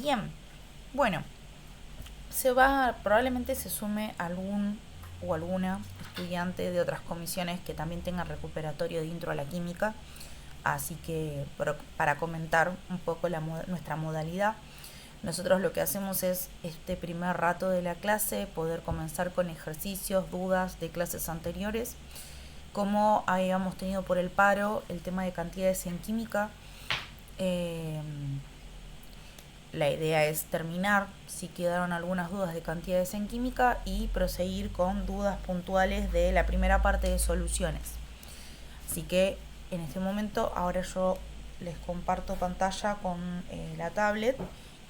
Bien, bueno, probablemente se sume algún o alguna estudiante de otras comisiones que también tenga recuperatorio de intro a la química, así que para comentar un poco nuestra modalidad, nosotros lo que hacemos es este primer rato de la clase poder comenzar con ejercicios, dudas de clases anteriores, como habíamos tenido por el paro el tema de cantidades en química. eh, La idea es terminar si quedaron algunas dudas de cantidades en química y proseguir con dudas puntuales de la primera parte de soluciones. Así que en este momento ahora yo les comparto pantalla con la tablet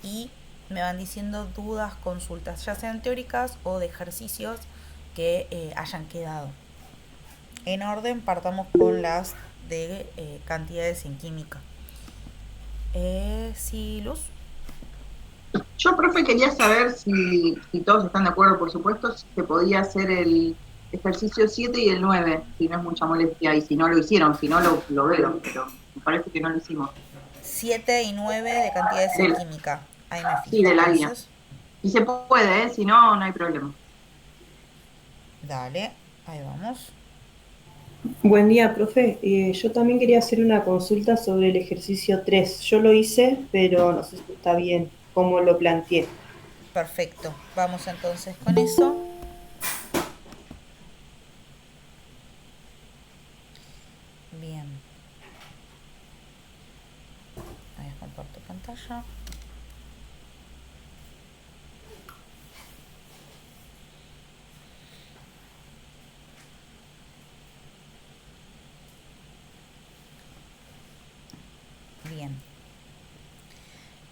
y me van diciendo dudas, consultas, ya sean teóricas o de ejercicios que hayan quedado. En orden partamos con las de cantidades en química. Sí, Luz. Yo, profe, quería saber si todos están de acuerdo, por supuesto, si se podía hacer el ejercicio 7 y el 9 si no es mucha molestia, y si no lo hicieron, si no lo veo, pero me parece que no lo hicimos. 7 y 9 de cantidades en Del, química. Ahí me sí, fijo de la guía. entonces. Si se puede, si no, no hay problema. Dale, ahí vamos. Buen día, profe. Yo también quería hacer una consulta sobre el ejercicio 3. Yo lo hice, pero no sé si está bien cómo lo planteé. Perfecto. Vamos entonces con eso. Bien. Ahí comparto pantalla. Bien.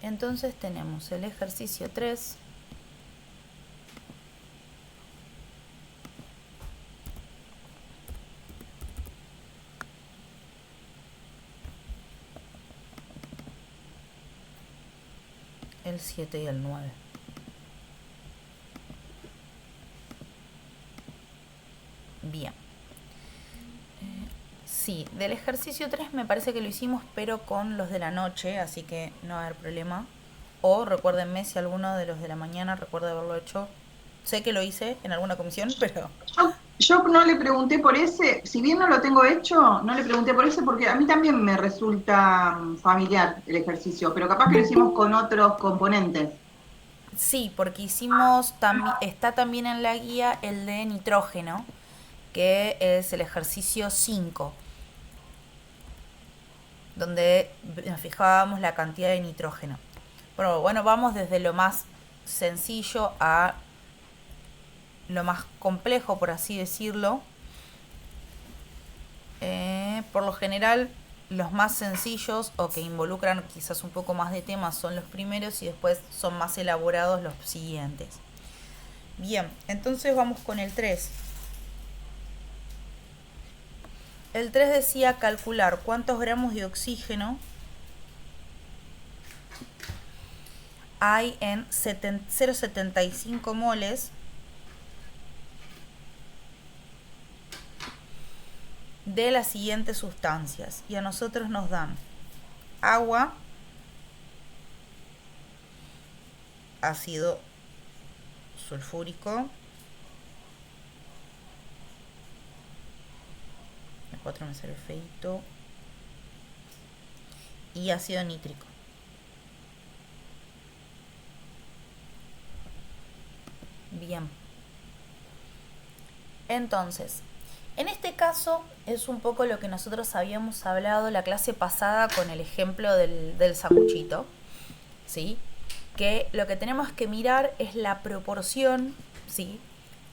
Entonces tenemos el ejercicio 3. El 7 y el 9. Bien. Sí, del ejercicio 3 me parece que lo hicimos, pero con los de la noche, así que no va a haber problema. O recuérdenme si alguno de los de la mañana recuerda haberlo hecho. Sé que lo hice en alguna comisión, pero Yo no le pregunté por ese, si bien no lo tengo hecho, no le pregunté por ese porque a mí también me resulta familiar el ejercicio, pero capaz que lo hicimos con otros componentes. sí, porque está también en la guía el de nitrógeno, que es el ejercicio 5, donde nos fijábamos la cantidad de nitrógeno. Pero bueno, vamos desde lo más sencillo a lo más complejo, por así decirlo. Por lo general, los más sencillos o que involucran quizás un poco más de temas son los primeros y después son más elaborados los siguientes. Bien, entonces vamos con el 3. El 3 decía calcular cuántos gramos de oxígeno hay en 0,75 moles de las siguientes sustancias. Y a nosotros nos dan agua, ácido sulfúrico, el 4 me sale feito, y ácido nítrico. Bien. Entonces, en este caso es un poco lo que nosotros habíamos hablado la clase pasada con el ejemplo del sanguchito, ¿sí? Que lo que tenemos que mirar es la proporción, ¿sí?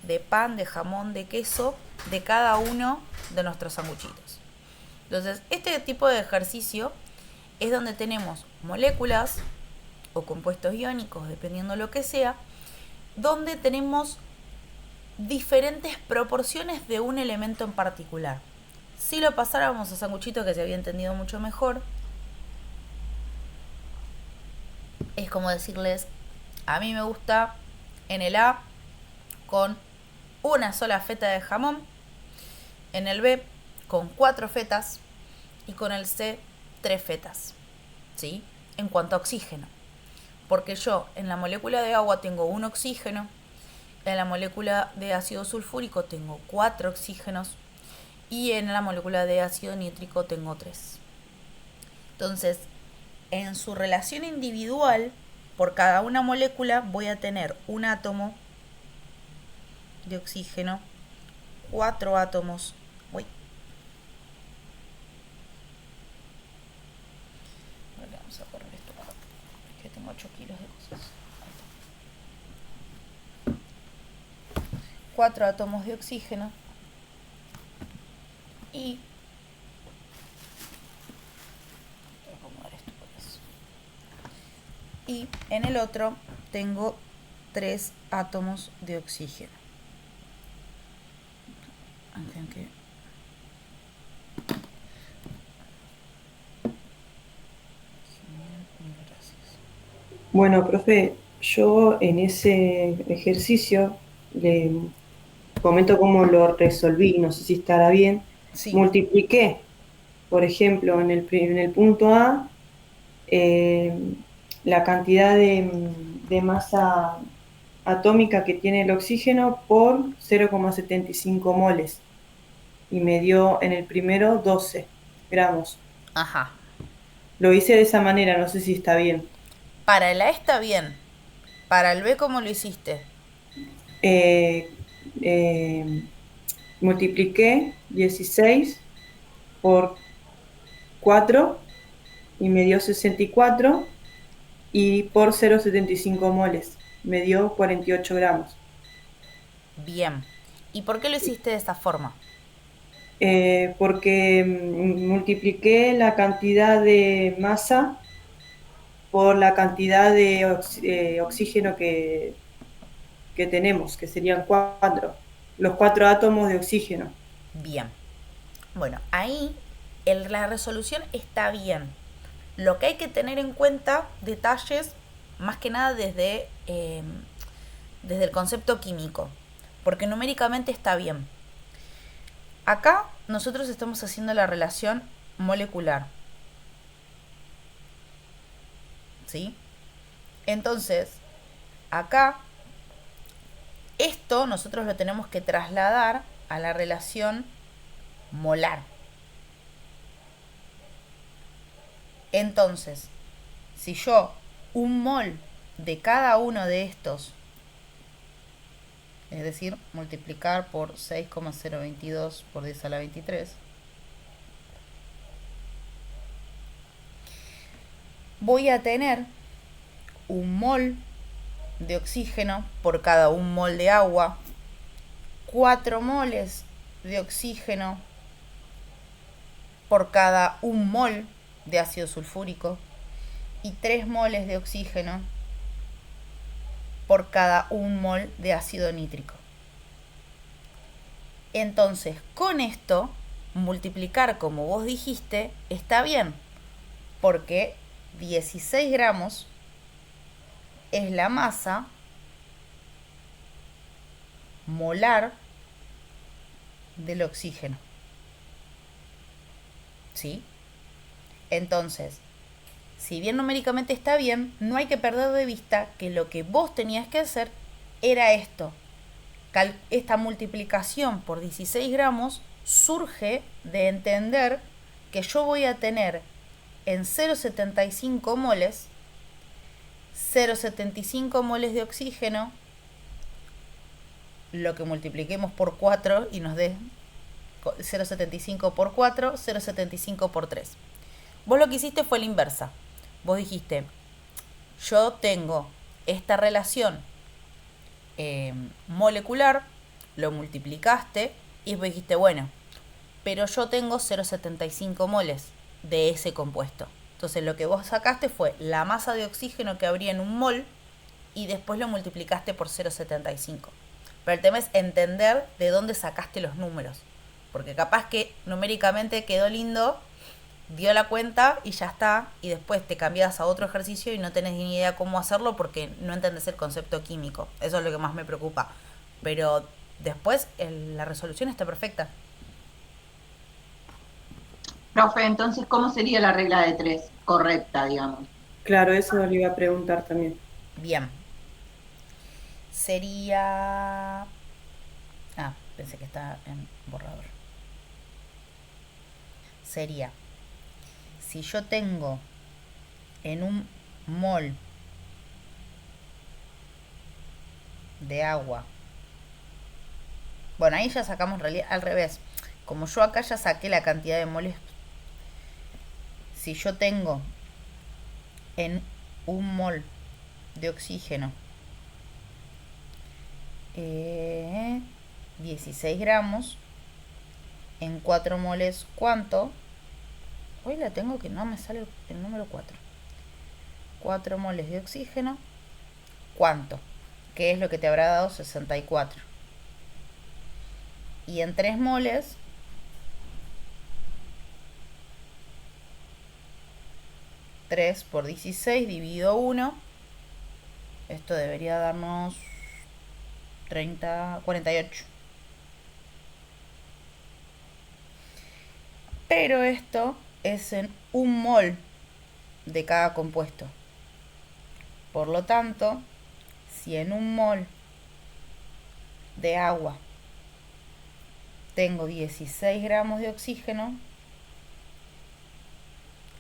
De pan, de jamón, de queso, de cada uno de nuestros sanguchitos. Entonces, este tipo de ejercicio es donde tenemos moléculas o compuestos iónicos, dependiendo lo que sea, donde tenemos diferentes proporciones de un elemento en particular. Si lo pasáramos a sanguchito, que se había entendido mucho mejor, es como decirles, a mí me gusta en el A con una sola feta de jamón, en el B con 4 fetas y con el C 3 fetas, ¿sí? En cuanto a oxígeno. Porque yo en la molécula de agua tengo un oxígeno, en la molécula de ácido sulfúrico tengo 4 oxígenos y en la molécula de ácido nítrico tengo 3. Entonces, en su relación individual, por cada una molécula voy a tener un átomo de oxígeno, 4 átomos. Uy. Vamos a correr esto acá, porque tengo 8 kilos de cosas. 4 átomos de oxígeno y voy a acomodar esto por eso. Y en el otro tengo 3 átomos de oxígeno. Aunque Bueno, profe, yo en ese ejercicio le comento cómo lo resolví, no sé si estará bien. sí. Multipliqué, por ejemplo, en el punto A, la cantidad de masa atómica que tiene el oxígeno por 0,75 moles y me dio en el primero 12 gramos. Ajá. Lo hice de esa manera, no sé si está bien. Para el A está bien. Para el B, ¿cómo lo hiciste? Multipliqué 16 por 4 y me dio 64 y por 0,75 moles me dio 48 gramos. Bien. ¿Y por qué lo hiciste de esta forma? Porque multipliqué la cantidad de masa por la cantidad de oxígeno que tenemos, que serían 4, los 4 átomos de oxígeno. Bien. Bueno, ahí la resolución está bien. Lo que hay que tener en cuenta, detalles, más que nada desde el concepto químico, porque numéricamente está bien. Acá nosotros estamos haciendo la relación molecular. ¿Sí? Entonces, acá, esto nosotros lo tenemos que trasladar a la relación molar. Entonces, si yo un mol de cada uno de estos, es decir, multiplicar por 6,022 por 10 a la 23, voy a tener un mol de oxígeno por cada un mol de agua, 4 moles de oxígeno por cada un mol de ácido sulfúrico y 3 moles de oxígeno por cada un mol de ácido nítrico. Entonces, con esto, multiplicar como vos dijiste está bien, porque 16 gramos es la masa molar del oxígeno. ¿Sí? Entonces, si bien numéricamente está bien, no hay que perder de vista que lo que vos tenías que hacer era esto. Esta multiplicación por 16 gramos surge de entender que yo voy a tener en 0,75 moles, 0,75 moles de oxígeno, lo que multipliquemos por 4 y nos dé 0,75 por 4, 0,75 por 3. Vos lo que hiciste fue la inversa. Vos dijiste, yo tengo esta relación molecular, lo multiplicaste y después dijiste, bueno, pero yo tengo 0,75 moles de ese compuesto. Entonces lo que vos sacaste fue la masa de oxígeno que habría en un mol y después lo multiplicaste por 0,75. Pero el tema es entender de dónde sacaste los números. Porque capaz que numéricamente quedó lindo, dio la cuenta y ya está, y después te cambias a otro ejercicio y no tenés ni idea cómo hacerlo porque no entendés el concepto químico. Eso es lo que más me preocupa. Pero después la resolución está perfecta. Profe, entonces, ¿cómo sería la regla de 3 correcta, digamos? Claro, eso le iba a preguntar también. Bien. Sería... pensé que estaba en borrador. Sería, si yo tengo en un mol de agua. Bueno, ahí ya sacamos en realidad al revés. Como yo acá ya saqué la cantidad de moles. Si yo tengo en un mol de oxígeno 16 gramos, en 4 moles, ¿cuánto? Hoy la tengo que no me sale el número 4. 4 moles de oxígeno, ¿cuánto? ¿Qué es lo que te habrá dado? 64. Y en 3 moles, 3 por 16 dividido 1, esto debería darnos 48. Pero esto es en un mol de cada compuesto. Por lo tanto, si en un mol de agua tengo 16 gramos de oxígeno,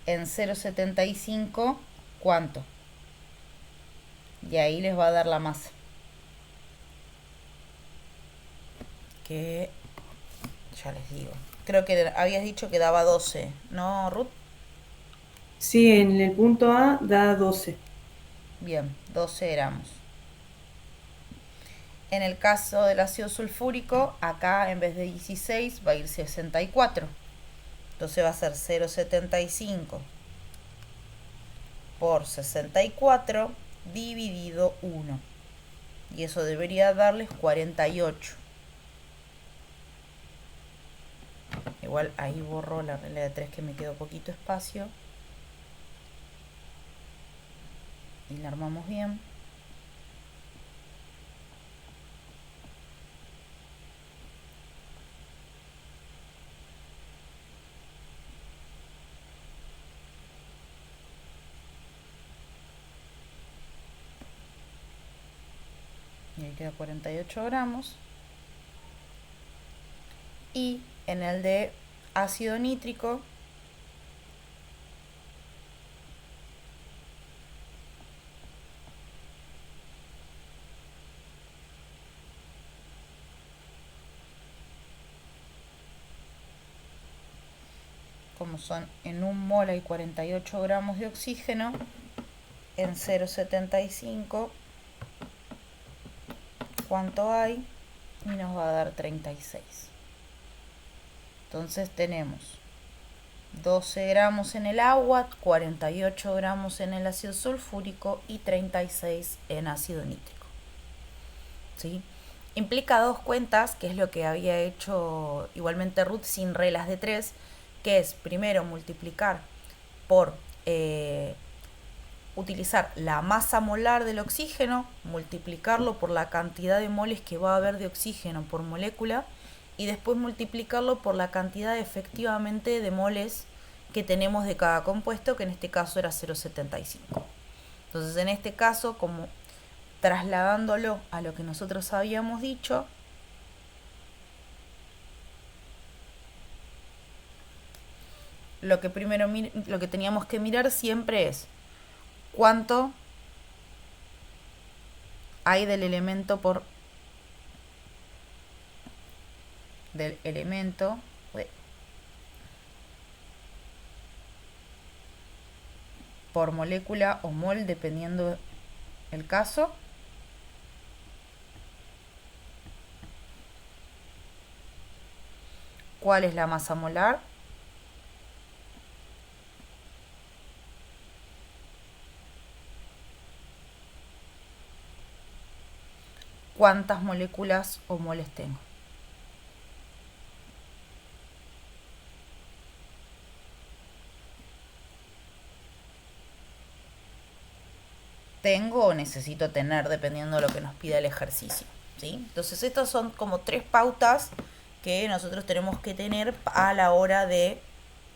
en 0,75, ¿cuánto? Y ahí les va a dar la masa. Que ya les digo. Creo que habías dicho que daba 12, ¿no, Ruth? Sí, en el punto A da 12. Bien, 12 gramos. En el caso del ácido sulfúrico, acá en vez de 16 va a ir 64. Entonces va a ser 0,75 por 64 dividido 1. Y eso debería darles 48. Igual ahí borro la regla de 3 que me quedó poquito espacio. Y la armamos bien. Y ahí queda 48 gramos. Y en el de ácido nítrico, como son en un mol hay 48 gramos de oxígeno, en 0,75 ¿cuánto hay? Y nos va a dar 36. Entonces tenemos 12 gramos en el agua, 48 gramos en el ácido sulfúrico y 36 en ácido nítrico. ¿Sí? Implica dos cuentas, que es lo que había hecho igualmente Ruth sin reglas de 3, que es primero multiplicar por utilizar la masa molar del oxígeno, multiplicarlo por la cantidad de moles que va a haber de oxígeno por molécula y después multiplicarlo por la cantidad efectivamente de moles que tenemos de cada compuesto, que en este caso era 0,75. Entonces en este caso, como trasladándolo a lo que nosotros habíamos dicho, lo que primero lo que teníamos que mirar siempre es cuánto hay del elemento por molécula o mol, dependiendo el caso. ¿Cuál es la masa molar? ¿Cuántas moléculas o moles tengo? Tengo o necesito tener, dependiendo de lo que nos pida el ejercicio, ¿sí? Entonces estas son como 3 pautas que nosotros tenemos que tener a la hora de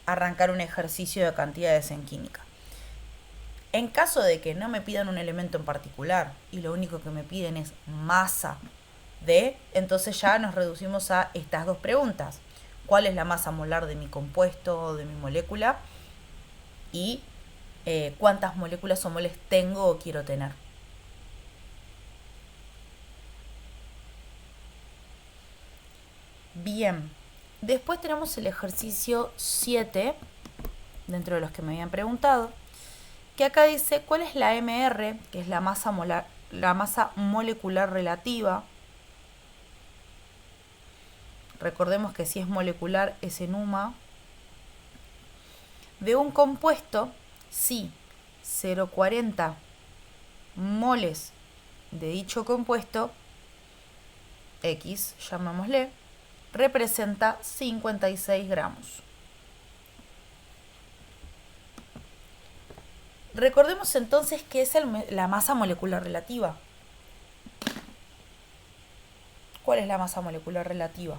arrancar un ejercicio de cantidades en química. En caso de que no me pidan un elemento en particular y lo único que me piden es masa de, entonces ya nos reducimos a estas dos preguntas. ¿Cuál es la masa molar de mi compuesto o de mi molécula? Y cuántas moléculas o moles tengo o quiero tener. Bien, después tenemos el ejercicio 7, dentro de los que me habían preguntado, que acá dice cuál es la MR, que es la masa molecular relativa. Recordemos que si es molecular es en UMA. De un compuesto, si 0,40 moles de dicho compuesto, X, llamémosle, representa 56 gramos. Recordemos entonces qué es la masa molecular relativa. ¿Cuál es la masa molecular relativa?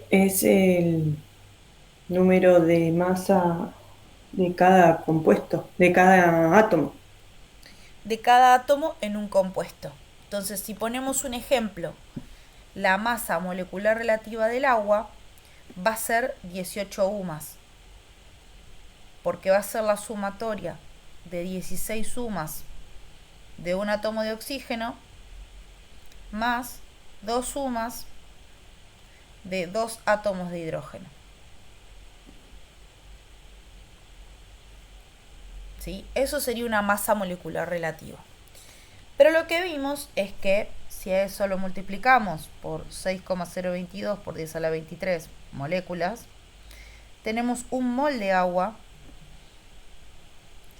Es el número de masa de cada compuesto, de cada átomo. De cada átomo en un compuesto. Entonces, si ponemos un ejemplo, la masa molecular relativa del agua va a ser 18 UMAS, porque va a ser la sumatoria de 16 UMAS de un átomo de oxígeno más 2 UMAS de 2 átomos de hidrógeno. ¿Sí? Eso sería una masa molecular relativa. Pero lo que vimos es que si a eso lo multiplicamos por 6,022 por 10 a la 23 moléculas, tenemos un mol de agua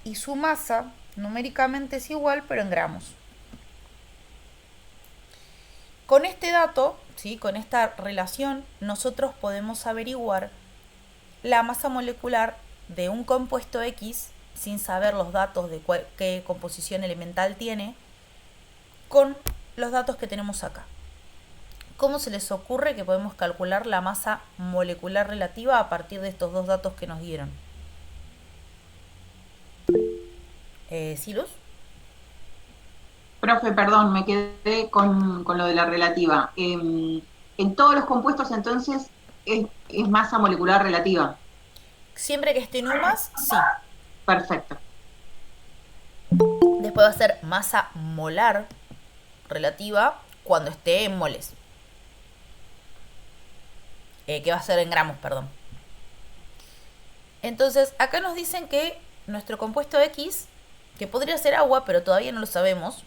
y su masa numéricamente es igual, pero en gramos. Con este dato, ¿sí? Con esta relación, nosotros podemos averiguar la masa molecular de un compuesto X sin saber los datos de qué composición elemental tiene, con los datos que tenemos acá. ¿Cómo se les ocurre que podemos calcular la masa molecular relativa a partir de estos dos datos que nos dieron? ¿Silus? Profe, perdón, me quedé con lo de la relativa. En todos los compuestos, entonces, es masa molecular relativa. Siempre que esté en UMAS, sí. Perfecto. Después va a ser masa molar relativa cuando esté en moles. Que va a ser en gramos, perdón. Entonces, acá nos dicen que nuestro compuesto X, que podría ser agua, pero todavía no lo sabemos,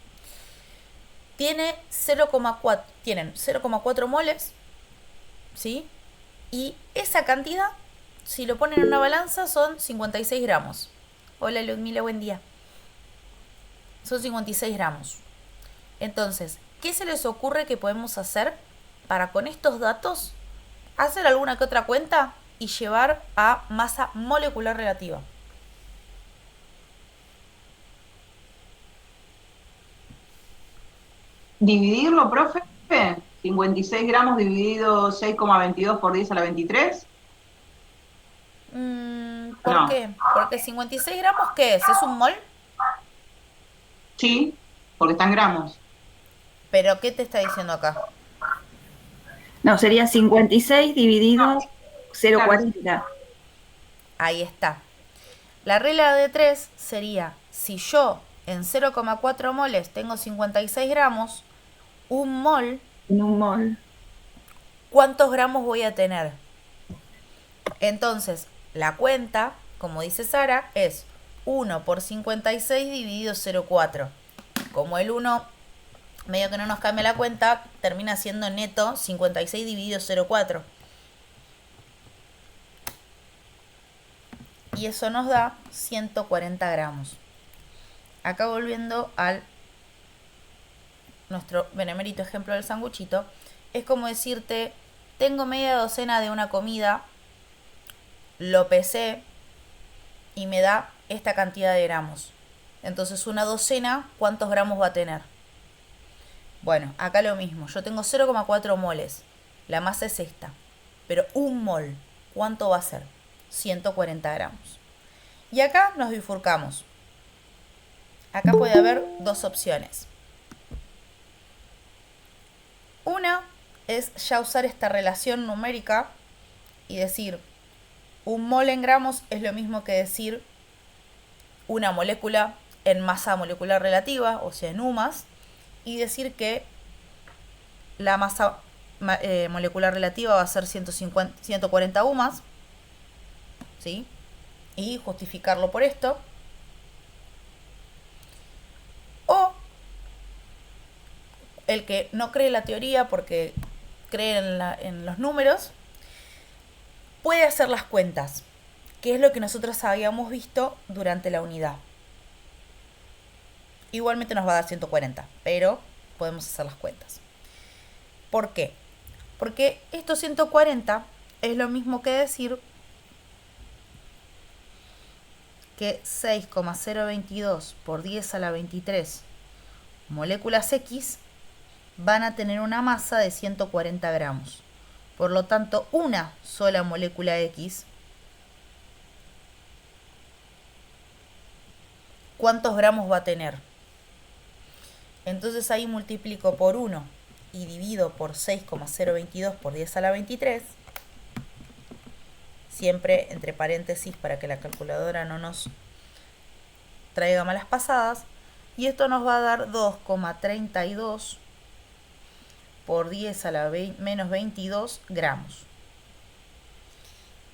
tienen 0,4 moles, ¿sí? Y esa cantidad, si lo ponen en una balanza, son 56 gramos. Hola Ludmila, buen día. Son 56 gramos. Entonces, ¿qué se les ocurre que podemos hacer para con estos datos hacer alguna que otra cuenta y llevar a masa molecular relativa? ¿Dividirlo, profe? 56 gramos dividido 6,22 por 10 a la 23. ¿Por No. qué? Porque 56 gramos, ¿qué es? ¿Es un mol? Sí, porque está en gramos. ¿Pero qué te está diciendo acá? No, sería 56 dividido 0,40. Ahí está. La regla de 3 sería, si yo en 0,4 moles tengo 56 gramos, un mol, En un mol. ¿cuántos gramos voy a tener? Entonces, la cuenta, como dice Sara, es 1 por 56 dividido 0,4. Como el 1 medio que no nos cambia la cuenta, termina siendo neto 56 dividido 0,4. Y eso nos da 140 gramos. Acá volviendo al nuestro benemérito ejemplo del sanguchito, es como decirte, tengo media docena de una comida, lo pesé y me da esta cantidad de gramos. Entonces una docena, ¿cuántos gramos va a tener? Bueno, acá lo mismo, yo tengo 0,4 moles, la masa es esta, pero un mol, ¿cuánto va a ser? 140 gramos. Y acá nos bifurcamos. Acá puede haber dos opciones. Una es ya usar esta relación numérica y decir, un mol en gramos es lo mismo que decir una molécula en masa molecular relativa, o sea, en UMAS, y decir que la masa molecular relativa va a ser 140 UMAS, ¿sí? Y justificarlo por esto. O el que no cree la teoría porque cree en los números, puede hacer las cuentas, que es lo que nosotros habíamos visto durante la unidad. Igualmente nos va a dar 140, pero podemos hacer las cuentas. ¿Por qué? Porque estos 140 es lo mismo que decir que 6,022 por 10 a la 23 moléculas X van a tener una masa de 140 gramos. Por lo tanto, una sola molécula X, ¿cuántos gramos va a tener? Entonces ahí multiplico por 1 y divido por 6,022 por 10 a la 23. Siempre entre paréntesis para que la calculadora no nos traiga malas pasadas. Y esto nos va a dar 2,32 por 10 a la menos 22 gramos.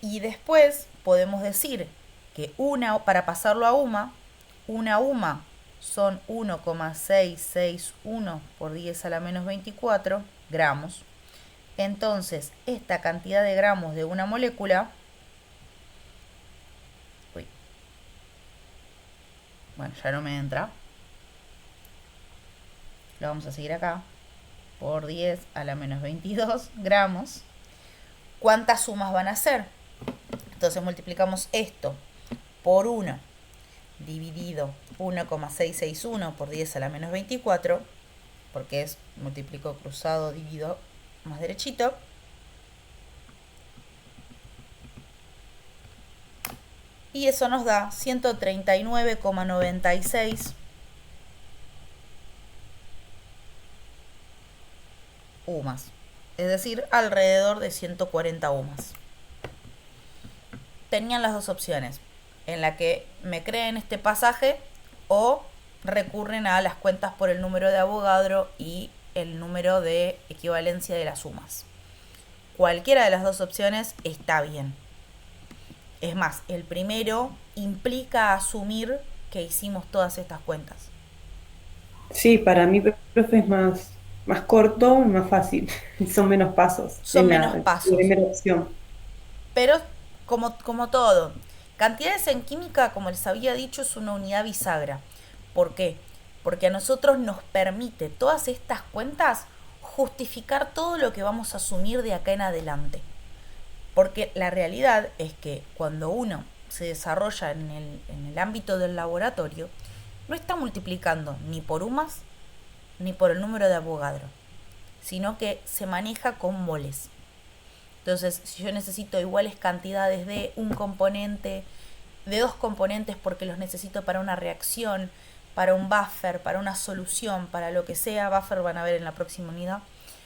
Y después podemos decir que para pasarlo a UMA, una UMA son 1,661 por 10 a la menos 24 gramos. Entonces, esta cantidad de gramos de una molécula, bueno, ya no me entra, lo vamos a seguir acá, por 10 a la menos 22 gramos, ¿cuántas sumas van a ser? Entonces multiplicamos esto por 1 dividido 1,661 por 10 a la menos 24, porque es multiplico cruzado, divido más derechito. Y eso nos da 139,96 UMAS. Es decir, alrededor de 140 UMAS. Tenían las dos opciones, en la que me creen este pasaje o recurren a las cuentas por el número de Avogadro y el número de equivalencia de las sumas. Cualquiera de las dos opciones está bien. Es más, el primero implica asumir que hicimos todas estas cuentas. Sí, para mí, profe, es más corto y más fácil. Son menos pasos. Son en menos la pasos. primera opción. Pero, como todo, cantidades en química, como les había dicho, es una unidad bisagra. ¿Por qué? Porque a nosotros nos permite todas estas cuentas justificar todo lo que vamos a asumir de acá en adelante. Porque la realidad es que cuando uno se desarrolla en el ámbito del laboratorio, no está multiplicando ni por UMAS ni por el número de Avogadro, sino que se maneja con moles. Entonces, si yo necesito iguales cantidades de un componente, de dos componentes porque los necesito para una reacción, para un buffer, para una solución, para lo que sea, buffer van a ver en la próxima unidad,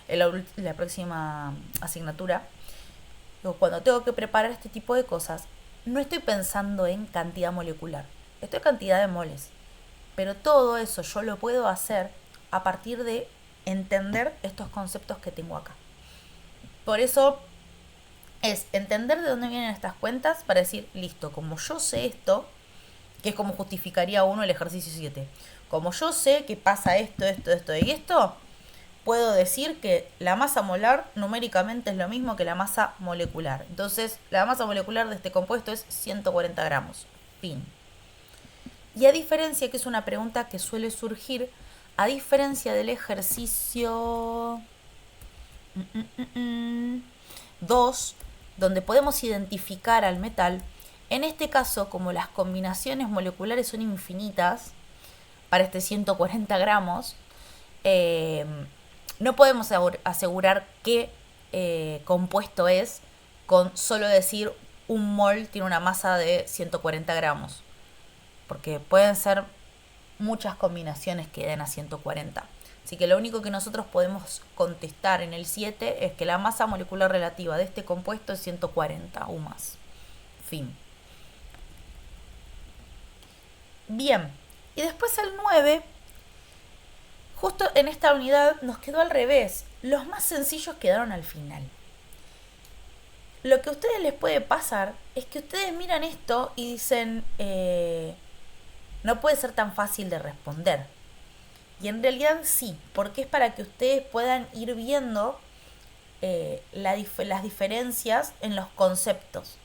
en la próxima asignatura. Cuando tengo que preparar este tipo de cosas, no estoy pensando en cantidad molecular, estoy en cantidad de moles. Pero todo eso yo lo puedo hacer a partir de entender estos conceptos que tengo acá. Por eso es entender de dónde vienen estas cuentas para decir, listo, como yo sé esto, que es como justificaría uno el ejercicio 7. Como yo sé que pasa esto y esto, puedo decir que la masa molar numéricamente es lo mismo que la masa molecular. Entonces, la masa molecular de este compuesto es 140 gramos. Fin. Y a diferencia, que es una pregunta que suele surgir, a diferencia del ejercicio 2, donde podemos identificar al metal, en este caso, como las combinaciones moleculares son infinitas, para este 140 gramos, no podemos asegurar qué compuesto es con solo decir un mol tiene una masa de 140 gramos, porque pueden ser muchas combinaciones que den a 140. Así que lo único que nosotros podemos contestar en el 7 es que la masa molecular relativa de este compuesto es 140 o más. Fin. Bien, y después el 9, justo en esta unidad nos quedó al revés. Los más sencillos quedaron al final. Lo que a ustedes les puede pasar es que ustedes miran esto y dicen, no puede ser tan fácil de responder. Y en realidad sí, porque es para que ustedes puedan ir viendo las diferencias en los conceptos.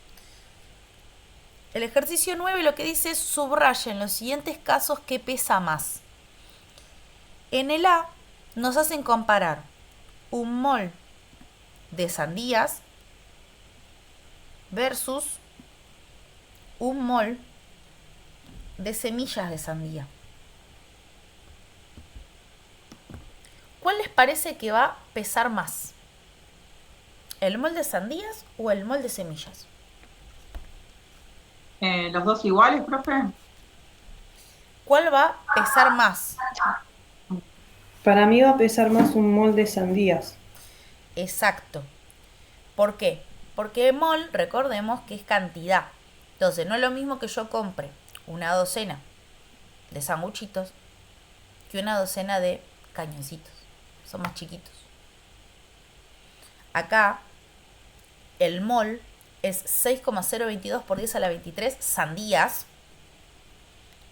El ejercicio 9 lo que dice es subraya en los siguientes casos qué pesa más. En el A nos hacen comparar un mol de sandías versus un mol de semillas de sandía. ¿Cuál les parece que va a pesar más? ¿El mol de sandías o el mol de semillas? ¿Los dos iguales, profe? ¿Cuál va a pesar más? Para mí va a pesar más un mol de sandías. Exacto. ¿Por qué? Porque mol, recordemos que es cantidad. Entonces, no es lo mismo que yo compre una docena de sanguchitos que una docena de cañoncitos. Son más chiquitos. Acá, el mol es 6,022 por 10 a la 23 sandías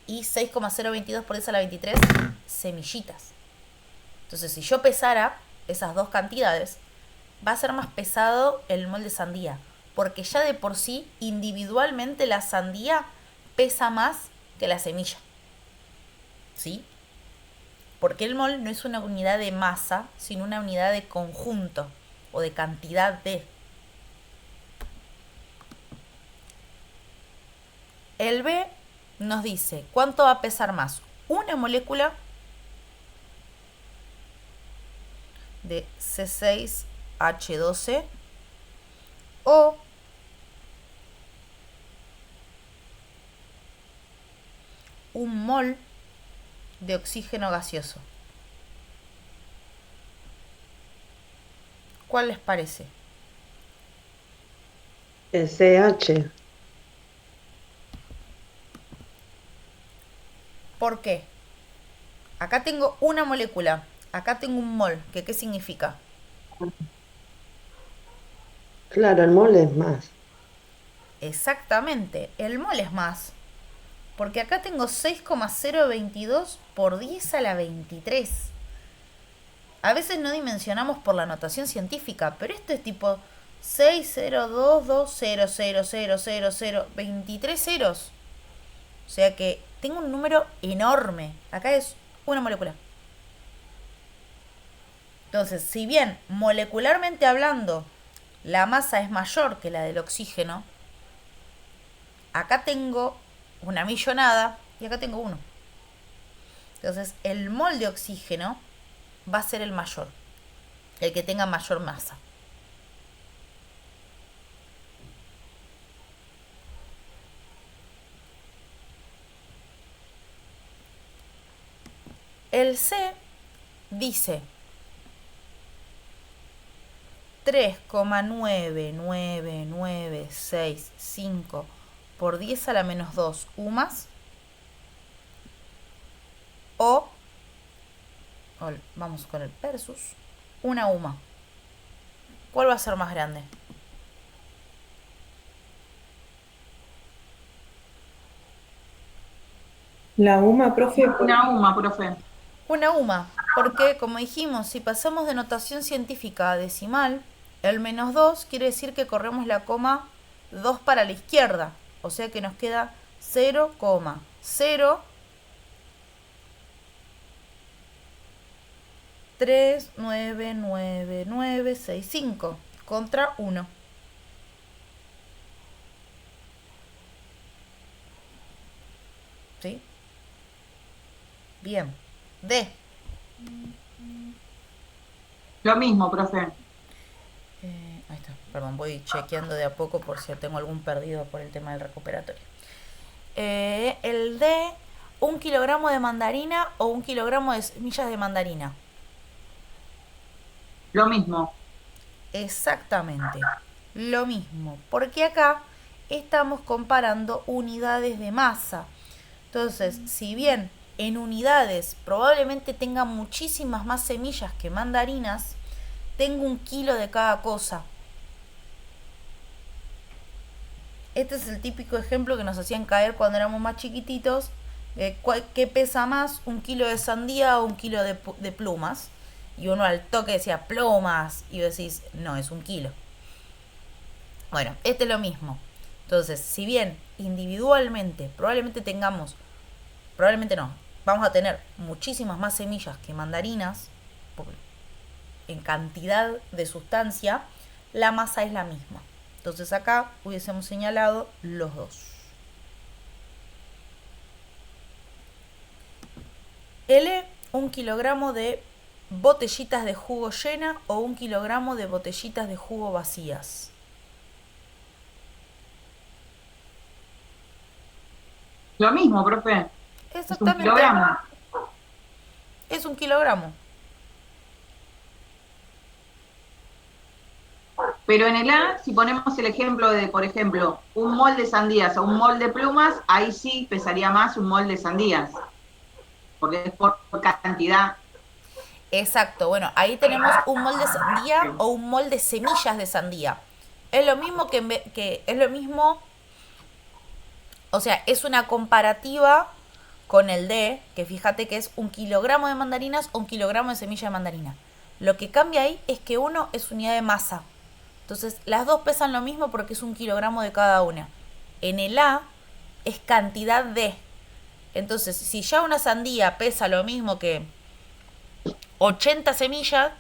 y 6,022 por 10 a la 23 semillitas. Entonces, si yo pesara esas dos cantidades, va a ser más pesado el mol de sandía, porque ya de por sí, individualmente la sandía pesa más que la semilla. ¿Sí? Porque el mol no es una unidad de masa, sino una unidad de conjunto o de cantidad de. El B nos dice cuánto va a pesar más una molécula de C6H12 o un mol de oxígeno gaseoso. ¿Cuál les parece? El CH. ¿Por qué? Acá tengo una molécula, acá tengo un mol, que ¿qué significa? Claro, el mol es más. Exactamente, el mol es más. Porque acá tengo 6,022 por 10 a la 23. A veces no dimensionamos por la notación científica, pero esto es tipo 602200000, 23 ceros. O sea que tengo un número enorme. Acá es una molécula. Entonces, si bien molecularmente hablando la masa es mayor que la del oxígeno, acá tengo una millonada y acá tengo uno. Entonces, el mol de oxígeno va a ser el mayor, el que tenga mayor masa. El C dice 3,99965 por 10 a la menos 2 UMAS o vamos con el versus una UMA. ¿Cuál va a ser más grande? La UMA, profe, Una UMA, profe. Una UMA, porque como dijimos, si pasamos de notación científica a decimal, el menos 2 quiere decir que corremos la coma 2 para la izquierda, o sea que nos queda 0,0399965 contra 1. ¿Sí? Bien. D. Lo mismo, profe. Ahí está, perdón, voy chequeando de a poco por si tengo algún perdido por el tema del recuperatorio. El de 1 kilogramo de mandarina o 1 kilogramo de semillas de mandarina. Lo mismo. Exactamente, lo mismo, porque acá estamos comparando unidades de masa. Entonces, si bien en unidades probablemente tenga muchísimas más semillas que mandarinas, tengo 1 kilo de cada cosa. Este es el típico ejemplo que nos hacían caer cuando éramos más chiquititos. ¿Qué pesa más? 1 kilo de sandía o 1 kilo de plumas. Y uno al toque decía plumas. Y vos decís, no, es 1 kilo. Bueno, este es lo mismo. Entonces, si bien individualmente probablemente no, vamos a tener muchísimas más semillas que mandarinas, en cantidad de sustancia, la masa es la misma. Entonces acá hubiésemos señalado los dos. L, 1 kilogramo de botellitas de jugo llena o 1 kilogramo de botellitas de jugo vacías. Lo mismo, profe. Es 1 kilogramo. Es 1 kilogramo. Pero en el A, si ponemos el ejemplo de, por ejemplo, un mol de sandías o un mol de plumas, ahí sí pesaría más un mol de sandías, porque es por cantidad. Exacto, bueno, ahí tenemos un mol de sandía o un mol de semillas de sandía. Es lo mismo que es lo mismo, o sea, es una comparativa con el D, que fíjate que es 1 kilogramo de mandarinas o 1 kilogramo de semilla de mandarina. Lo que cambia ahí es que uno es unidad de masa. Entonces, las dos pesan lo mismo porque es 1 kilogramo de cada una. En el A es cantidad de. Entonces, si ya una sandía pesa lo mismo que 80 semillas,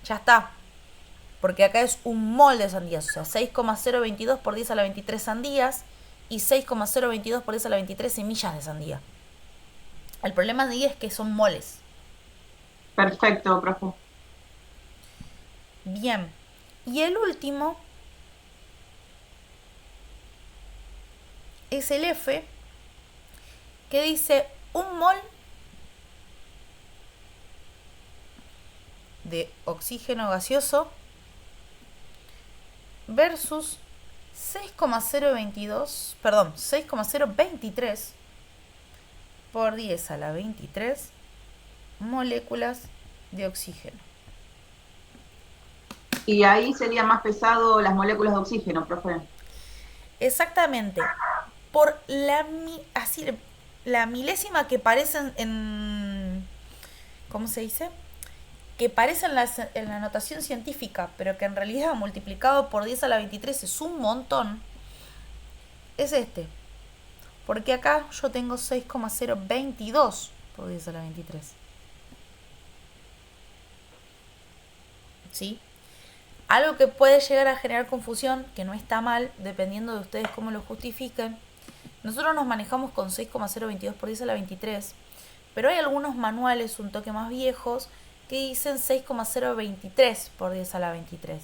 ya está. Porque acá es un mol de sandías, o sea, 6,022 por 10 a la 23 sandías y 6,022 por 10 a la 23 semillas de sandía. El problema de ahí es que son moles. Perfecto, profe. Bien. Y el último es el F, que dice un mol de oxígeno gaseoso versus 6,023 por 10 a la 23 moléculas de oxígeno. Y ahí sería más pesado las moléculas de oxígeno, profe. Exactamente. Por la milésima que parecen en... ¿Cómo se dice? Que parecen en la notación científica, pero que en realidad multiplicado por 10 a la 23 es un montón, es este. Porque acá yo tengo 6,022 por 10 a la 23. ¿Sí? Algo que puede llegar a generar confusión, que no está mal, dependiendo de ustedes cómo lo justifiquen. Nosotros nos manejamos con 6,022 por 10 a la 23, pero hay algunos manuales un toque más viejos que dicen 6,023 por 10 a la 23.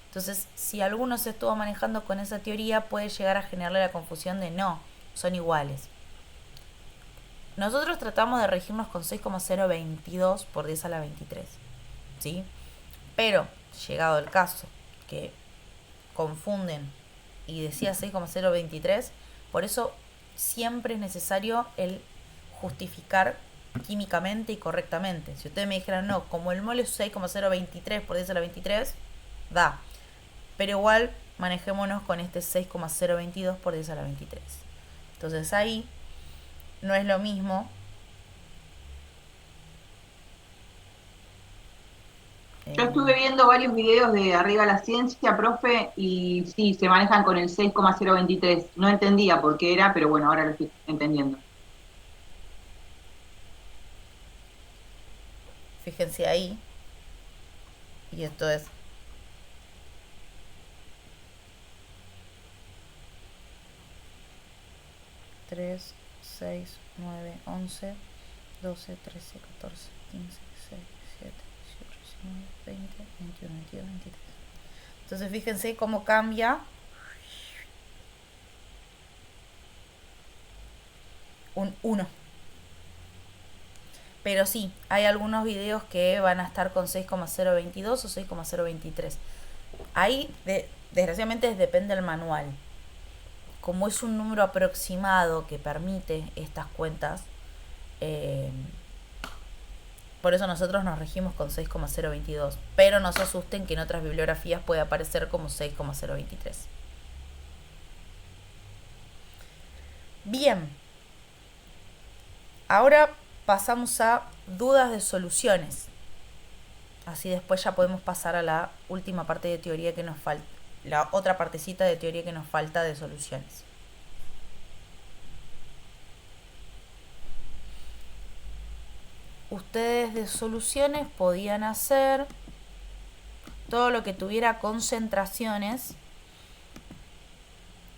Entonces, si alguno se estuvo manejando con esa teoría, puede llegar a generarle la confusión de no, son iguales. Nosotros tratamos de regirnos con 6,022 por 10 a la 23, ¿sí? Pero, llegado el caso, que confunden y decía 6,023, por eso siempre es necesario el justificar químicamente y correctamente. Si ustedes me dijeran, no, como el mol es 6,023 por 10 a la 23, da. Pero igual manejémonos con este 6,022 por 10 a la 23. Entonces ahí no es lo mismo. Yo estuve viendo varios videos de Arriba la Ciencia, profe, y sí, se manejan con el 6,023. No entendía por qué era, pero bueno, ahora lo estoy entendiendo. Fíjense ahí. Y esto es 3, 6, 9, 11, 12, 13, 14, 15, 16, 17, 18, 19, 20, 21, 22, 23. Entonces fíjense cómo cambia un 1. Pero sí, hay algunos videos que van a estar con 6,022 o 6,023. Ahí, desgraciadamente, depende del manual. Como es un número aproximado que permite estas cuentas, por eso nosotros nos regimos con 6,022. Pero no se asusten que en otras bibliografías puede aparecer como 6,023. Bien. Ahora pasamos a dudas de soluciones. Así después ya podemos pasar a la última parte de teoría que nos falta. La otra partecita de teoría que nos falta de soluciones. Ustedes de soluciones podían hacer todo lo que tuviera concentraciones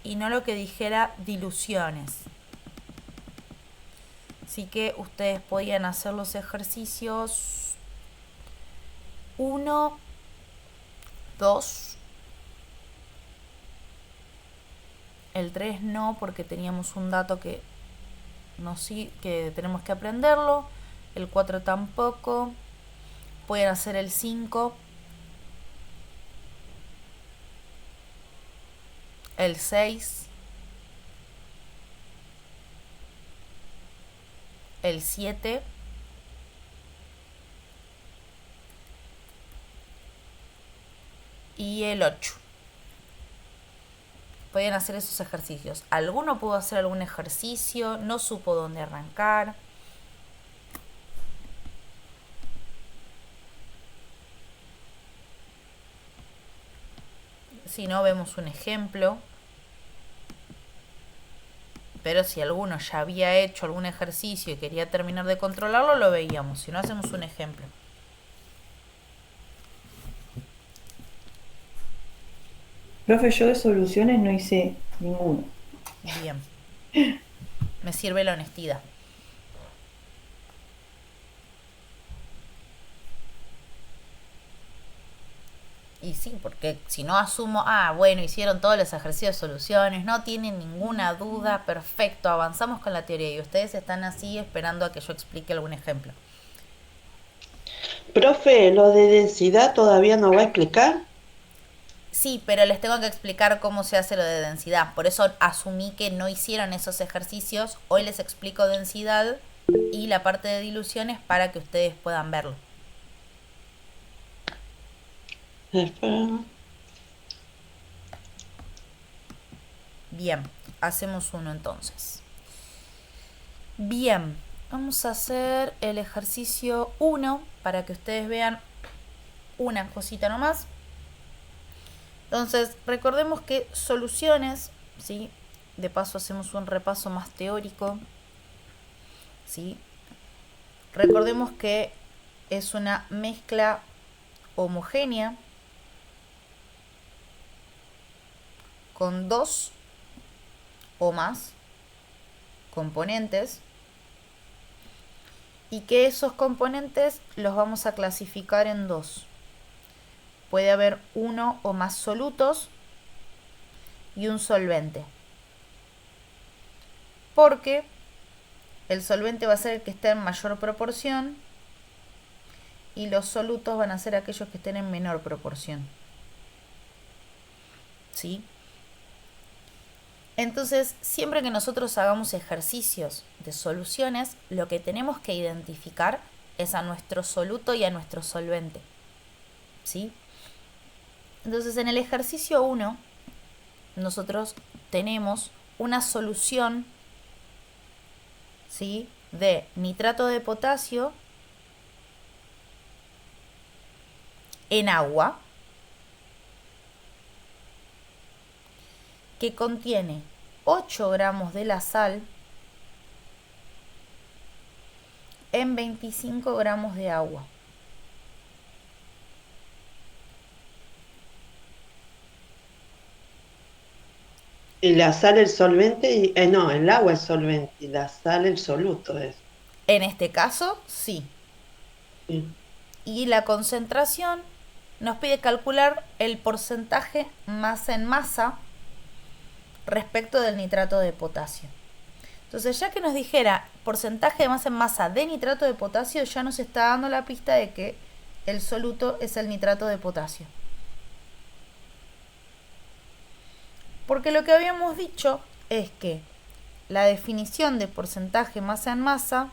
y no lo que dijera diluciones. Así que ustedes podían hacer los ejercicios 1, 2, el 3 no, porque teníamos un dato que que tenemos que aprenderlo. El 4 tampoco. Pueden hacer el 5, el 6, el 7 y el 8. Pueden hacer esos ejercicios. Alguno pudo hacer algún ejercicio, no supo dónde arrancar. Si no, vemos un ejemplo. Pero si alguno ya había hecho algún ejercicio y quería terminar de controlarlo, lo veíamos. Si no, hacemos un ejemplo. Profe, yo de soluciones no hice ninguno. Bien. Me sirve la honestidad. Y sí, porque si no asumo, bueno, hicieron todos los ejercicios de soluciones, no tienen ninguna duda, perfecto, avanzamos con la teoría y ustedes están así esperando a que yo explique algún ejemplo. Profe, lo de densidad todavía no va a explicar. Sí, pero les tengo que explicar cómo se hace lo de densidad. Por eso asumí que no hicieron esos ejercicios. Hoy les explico densidad y la parte de diluciones para que ustedes puedan verlo. Espera. Bien, hacemos uno entonces. Bien, vamos a hacer el ejercicio 1 para que ustedes vean una cosita nomás. Entonces, recordemos que soluciones, ¿sí? De paso hacemos un repaso más teórico, ¿sí? Recordemos que es una mezcla homogénea con 2 o más componentes y que esos componentes los vamos a clasificar en 2. Puede haber uno o más solutos y un solvente. Porque el solvente va a ser el que esté en mayor proporción y los solutos van a ser aquellos que estén en menor proporción. ¿Sí? Entonces, siempre que nosotros hagamos ejercicios de soluciones, lo que tenemos que identificar es a nuestro soluto y a nuestro solvente. ¿Sí? Entonces, en el ejercicio 1, nosotros tenemos una solución, ¿sí?, de nitrato de potasio en agua que contiene 8 gramos de la sal en 25 gramos de agua. Y la sal el solvente, y, no, el agua es solvente y la sal el soluto es. En este caso, sí. Sí. Y la concentración nos pide calcular el porcentaje masa en masa respecto del nitrato de potasio. Entonces, ya que nos dijera porcentaje de masa en masa de nitrato de potasio, ya nos está dando la pista de que el soluto es el nitrato de potasio. Porque lo que habíamos dicho es que la definición de porcentaje masa en masa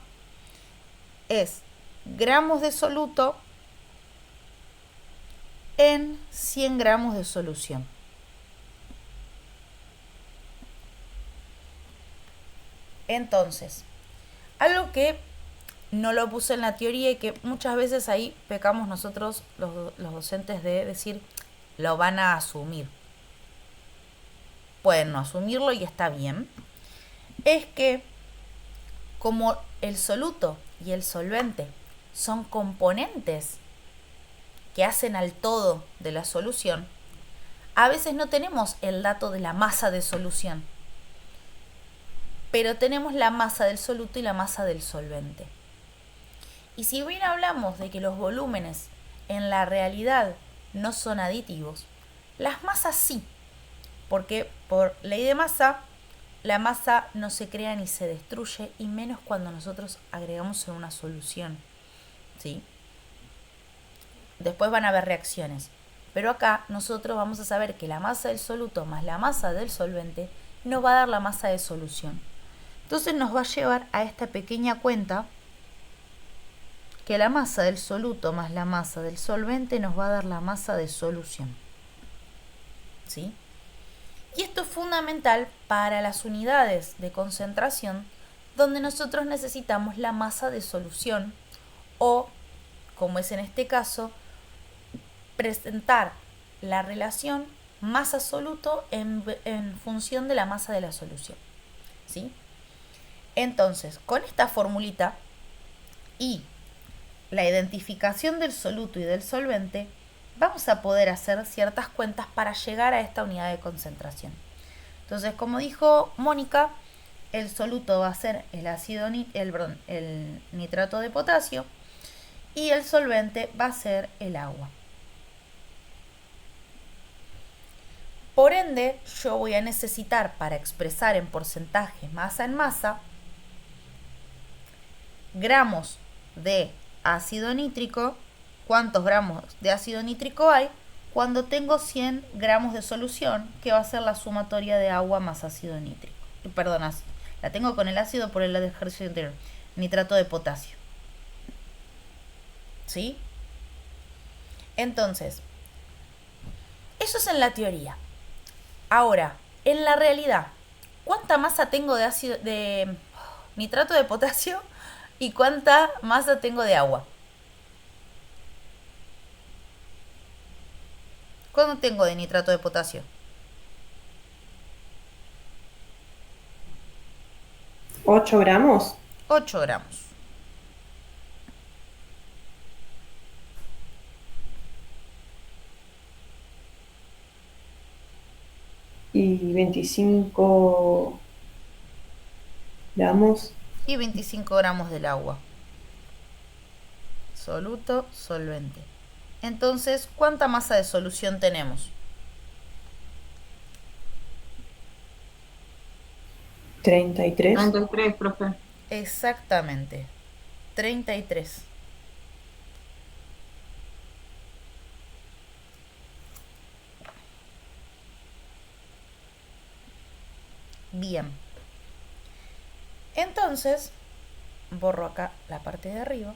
es gramos de soluto en 100 gramos de solución. Entonces, algo que no lo puse en la teoría y que muchas veces ahí pecamos nosotros los docentes de decir lo van a asumir. Pueden no asumirlo y está bien. Es que como el soluto y el solvente son componentes que hacen al todo de la solución, a veces no tenemos el dato de la masa de solución, pero tenemos la masa del soluto y la masa del solvente. Y si bien hablamos de que los volúmenes en la realidad no son aditivos, las masas sí, porque por ley de masa, la masa no se crea ni se destruye, y menos cuando nosotros agregamos en una solución, ¿sí? Después van a haber reacciones, pero acá nosotros vamos a saber que la masa del soluto más la masa del solvente nos va a dar la masa de solución. Entonces nos va a llevar a esta pequeña cuenta que la masa del soluto más la masa del solvente nos va a dar la masa de solución, ¿sí? Y esto es fundamental para las unidades de concentración donde nosotros necesitamos la masa de solución o, como es en este caso, presentar la relación masa-soluto en función de la masa de la solución, ¿sí? Entonces, con esta formulita y la identificación del soluto y del solvente, vamos a poder hacer ciertas cuentas para llegar a esta unidad de concentración. Entonces, como dijo Mónica, el soluto va a ser el nitrato de potasio y el solvente va a ser el agua. Por ende, yo voy a necesitar, para expresar en porcentaje masa en masa, gramos de ácido nítrico. ¿Cuántos gramos de ácido nítrico hay? Cuando tengo 100 gramos de solución, que va a ser la sumatoria de agua más ácido nítrico. Perdón, la tengo con el ácido por el ejercicio anterior. Nitrato de potasio. ¿Sí? Entonces, eso es en la teoría. Ahora, en la realidad, ¿cuánta masa tengo de nitrato de potasio y cuánta masa tengo de agua? ¿Cuánto tengo de nitrato de potasio? 8 gramos. 8 gramos. Y 25 gramos. Y 25 gramos del agua. Soluto, solvente. Entonces, ¿cuánta masa de solución tenemos? 33. 33, profe. Exactamente. 33. Bien. Entonces, borro acá la parte de arriba.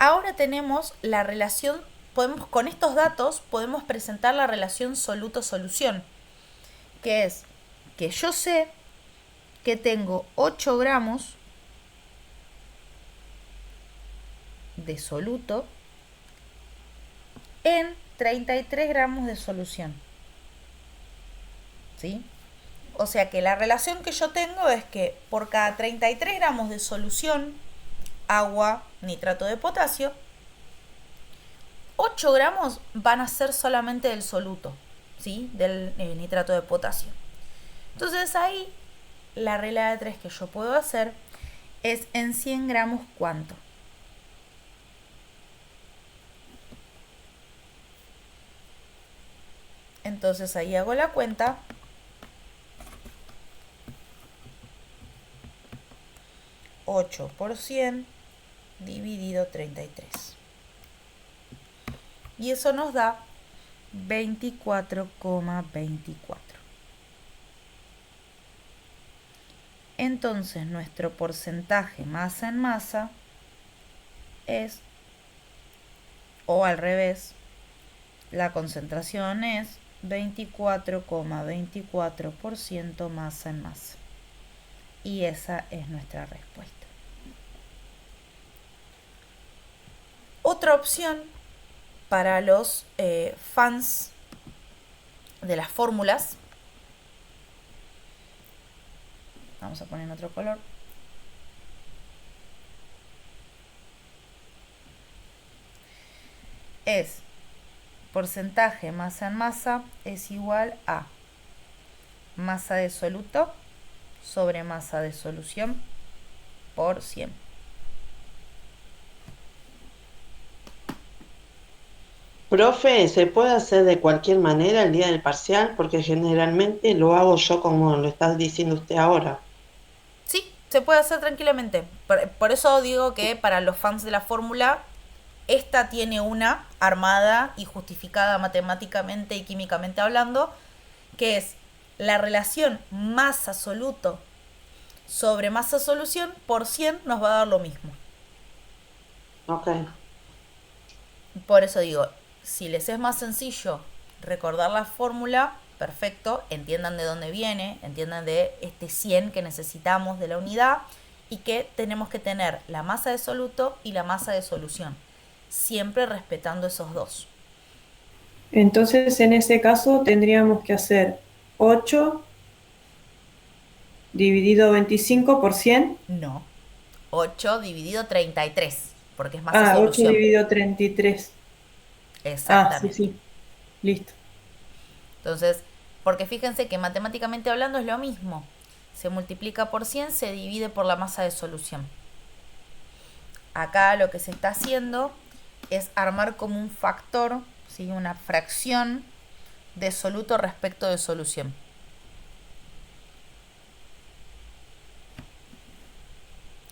Ahora tenemos la relación, con estos datos podemos presentar la relación soluto-solución, que es que yo sé que tengo 8 gramos de soluto en 33 gramos de solución, ¿sí? O sea que la relación que yo tengo es que por cada 33 gramos de solución, agua, nitrato de potasio, 8 gramos van a ser solamente del soluto, ¿sí? Del nitrato de potasio. Entonces ahí la regla de 3 que yo puedo hacer es en 100 gramos cuánto. Entonces ahí hago la cuenta. 8 por 100 dividido 33. Y eso nos da 24,24. Entonces nuestro porcentaje masa en masa es, o al revés, la concentración es 24,24% masa en masa. Y esa es nuestra respuesta. Otra opción para los fans de las fórmulas, vamos a poner en otro color, es porcentaje masa en masa es igual a masa de soluto sobre masa de solución por 100. Profe, ¿se puede hacer de cualquier manera el día del parcial? Porque generalmente lo hago yo como lo está diciendo usted ahora. Sí, se puede hacer tranquilamente. Por eso digo que para los fans de la fórmula, esta tiene una armada y justificada matemáticamente y químicamente hablando, que es la relación masa soluto sobre masa solución por 100 nos va a dar lo mismo. Ok. Por eso digo, si les es más sencillo recordar la fórmula, perfecto, entiendan de dónde viene, entiendan de este 100 que necesitamos de la unidad y que tenemos que tener la masa de soluto y la masa de solución, siempre respetando esos dos. Entonces, en ese caso, tendríamos que hacer 8 dividido 25 por 100. No, 8 dividido 33, porque es masa 8 solución. dividido 33. Exactamente. Sí. Listo. Entonces, porque fíjense que matemáticamente hablando es lo mismo. Se multiplica por 100, se divide por la masa de solución. Acá lo que se está haciendo es armar como un factor, ¿sí? Una fracción de soluto respecto de solución.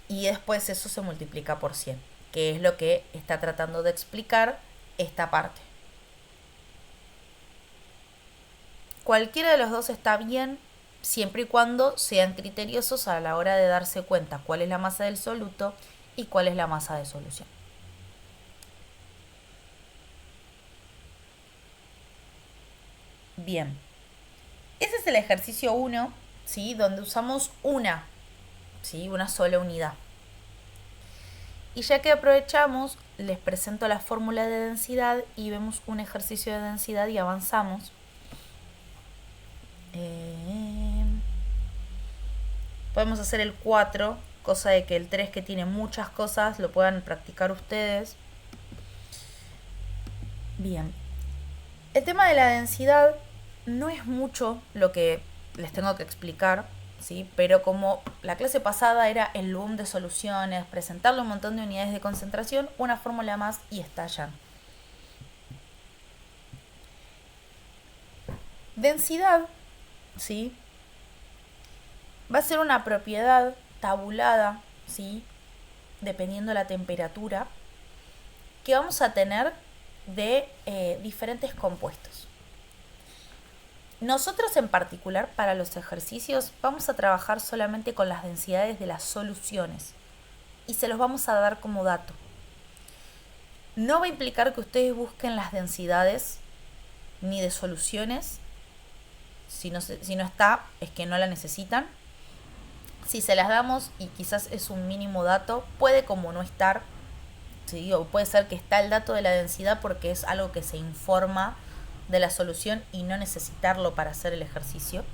Y después eso se multiplica por 100, que es lo que está tratando de explicar esta parte. Cualquiera de los dos está bien, siempre y cuando sean criteriosos a la hora de darse cuenta cuál es la masa del soluto y cuál es la masa de solución. Bien, ese es el ejercicio 1, ¿sí? Donde usamos una sola unidad. Y ya que aprovechamos, les presento la fórmula de densidad y vemos un ejercicio de densidad y avanzamos. Podemos hacer el 4, cosa de que el 3, que tiene muchas cosas, lo puedan practicar ustedes. Bien, el tema de la densidad no es mucho lo que les tengo que explicar, ¿sí? Pero como la clase pasada era el boom de soluciones, presentarle un montón de unidades de concentración, una fórmula más y estallan. Densidad, ¿sí? Va a ser una propiedad tabulada, ¿sí? Dependiendo de la temperatura, que vamos a tener de diferentes compuestos. Nosotros en particular para los ejercicios vamos a trabajar solamente con las densidades de las soluciones y se los vamos a dar como dato. No va a implicar que ustedes busquen las densidades ni de soluciones. Si no está, es que no la necesitan. Si se las damos y quizás es un mínimo dato, puede como no estar, ¿sí? O puede ser que está el dato de la densidad porque es algo que se informa de la solución y no necesitarlo para hacer el ejercicio.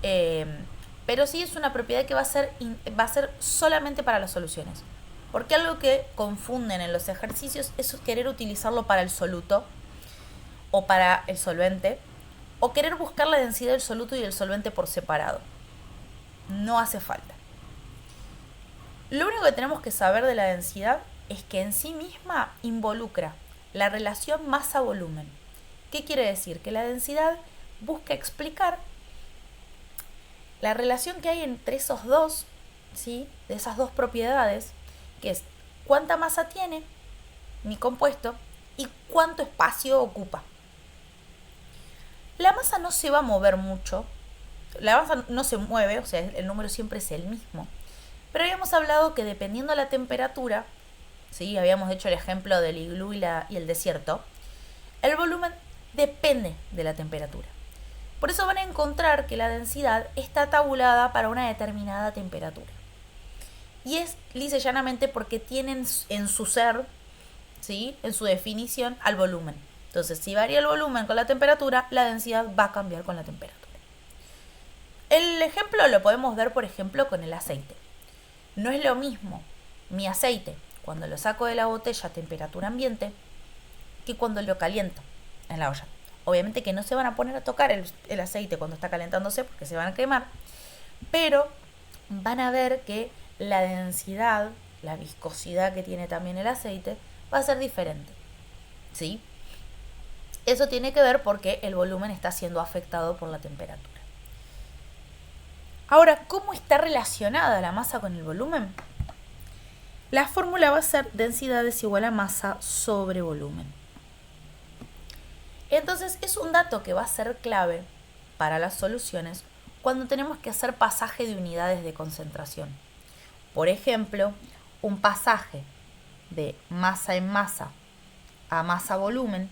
Pero sí es una propiedad que va a ser solamente para las soluciones. Porque algo que confunden en los ejercicios es querer utilizarlo para el soluto o para el solvente, o querer buscar la densidad del soluto y el solvente por separado. no hace falta. Lo único que tenemos que saber de la densidad es que en sí misma involucra la relación masa-volumen. ¿Qué quiere decir? Que la densidad busca explicar la relación que hay entre esos dos, ¿sí? De esas dos propiedades, que es cuánta masa tiene mi compuesto y cuánto espacio ocupa. La masa no se va a mover mucho, la masa no se mueve, o sea, el número siempre es el mismo. Pero habíamos hablado que dependiendo de la temperatura, ¿sí? Habíamos hecho el ejemplo del iglú y el desierto, el volumen depende de la temperatura. Por eso van a encontrar que la densidad está tabulada para una determinada temperatura. Y es lisa y llanamente porque tienen en su ser, ¿sí? En su definición, al volumen. Entonces, si varía el volumen con la temperatura, la densidad va a cambiar con la temperatura. El ejemplo lo podemos ver, por ejemplo, con el aceite. No es lo mismo mi aceite cuando lo saco de la botella a temperatura ambiente que cuando lo caliento en la olla. Obviamente que no se van a poner a tocar el aceite cuando está calentándose porque se van a quemar, pero van a ver que la densidad, la viscosidad que tiene también el aceite va a ser diferente, ¿sí? Eso tiene que ver porque el volumen está siendo afectado por la temperatura. Ahora, ¿cómo está relacionada la masa con el volumen? La fórmula va a ser densidad es igual a masa sobre volumen. Entonces, es un dato que va a ser clave para las soluciones cuando tenemos que hacer pasaje de unidades de concentración. Por ejemplo, un pasaje de masa en masa a masa volumen.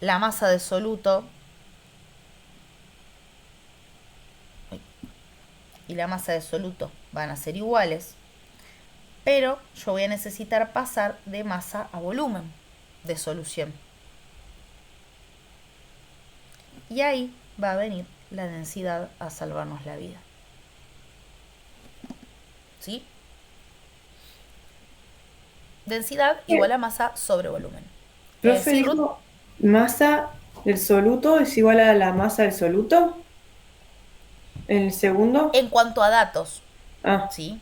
La masa de soluto y la masa de soluto van a ser iguales, pero yo voy a necesitar pasar de masa a volumen de solución. Y ahí va a venir la densidad a salvarnos la vida. ¿Sí? Densidad igual a masa sobre volumen. Profe, dijo, masa del soluto es igual a la masa del soluto. ¿En el segundo? En cuanto a datos, Ah, ¿sí?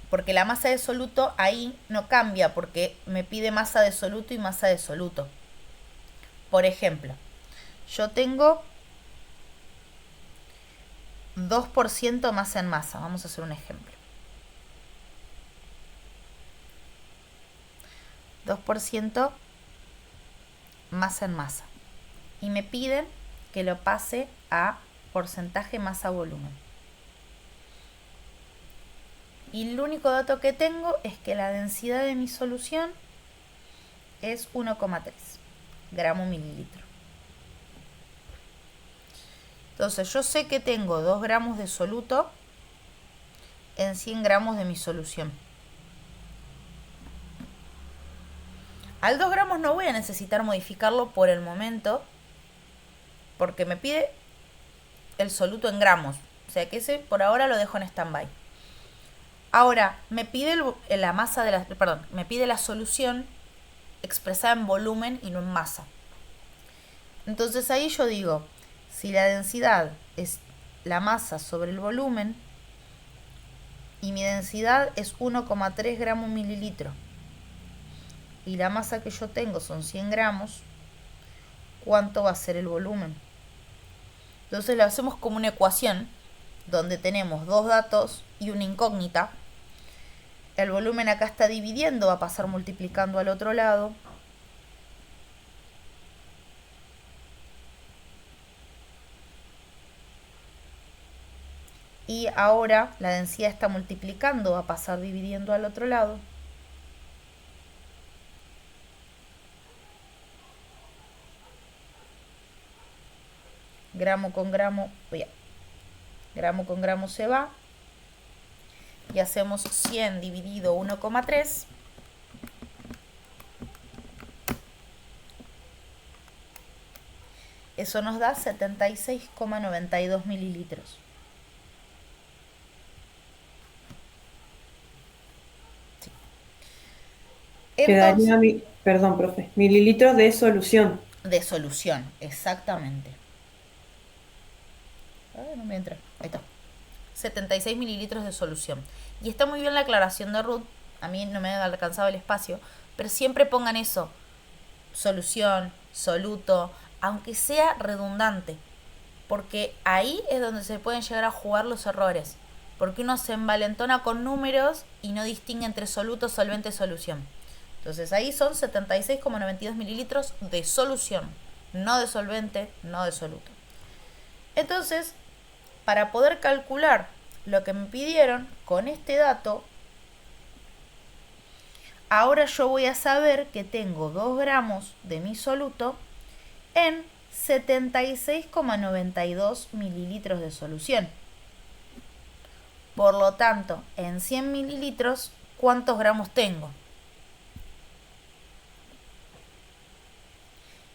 Porque la masa de soluto ahí no cambia porque me pide masa de soluto y masa de soluto. Por ejemplo, yo tengo 2% masa en masa. Vamos a hacer un ejemplo. 2% masa en masa. Y me piden que lo pase a porcentaje masa-volumen. Y el único dato que tengo es que la densidad de mi solución es 1,3 gramo mililitro. Entonces yo sé que tengo 2 gramos de soluto en 100 gramos de mi solución. Al 2 gramos no voy a necesitar modificarlo por el momento porque me pide el soluto en gramos. O sea que ese por ahora lo dejo en stand-by. Ahora, me pide la masa de la, perdón, me pide la solución expresada en volumen y no en masa. Entonces ahí yo digo, si la densidad es la masa sobre el volumen y mi densidad es 1,3 gramos mililitro y la masa que yo tengo son 100 gramos, ¿cuánto va a ser el volumen? Entonces lo hacemos como una ecuación donde tenemos dos datos y una incógnita. El volumen acá está dividiendo, va a pasar multiplicando al otro lado. Y ahora la densidad está multiplicando, va a pasar dividiendo al otro lado. Gramo con gramo, gramo con gramo se va. Y hacemos 100 dividido 1,3. Eso nos da 76,92 mililitros. Sí. Entonces, quedaría, perdón, profe, mililitros de solución. de solución, exactamente. No me entra. Ahí está. 76 mililitros de solución. Y está muy bien la aclaración de Ruth. A mí no me ha alcanzado el espacio. Pero siempre pongan eso. Solución, soluto, aunque sea redundante. Porque ahí es donde se pueden llegar a jugar los errores. Porque uno se envalentona con números y no distingue entre soluto, solvente, solución. Entonces ahí son 76,92 mililitros de solución. No de solvente, no de soluto. Entonces, para poder calcular lo que me pidieron con este dato, ahora yo voy a saber que tengo 2 gramos de mi soluto en 76,92 mililitros de solución. Por lo tanto, en 100 mililitros, ¿cuántos gramos tengo?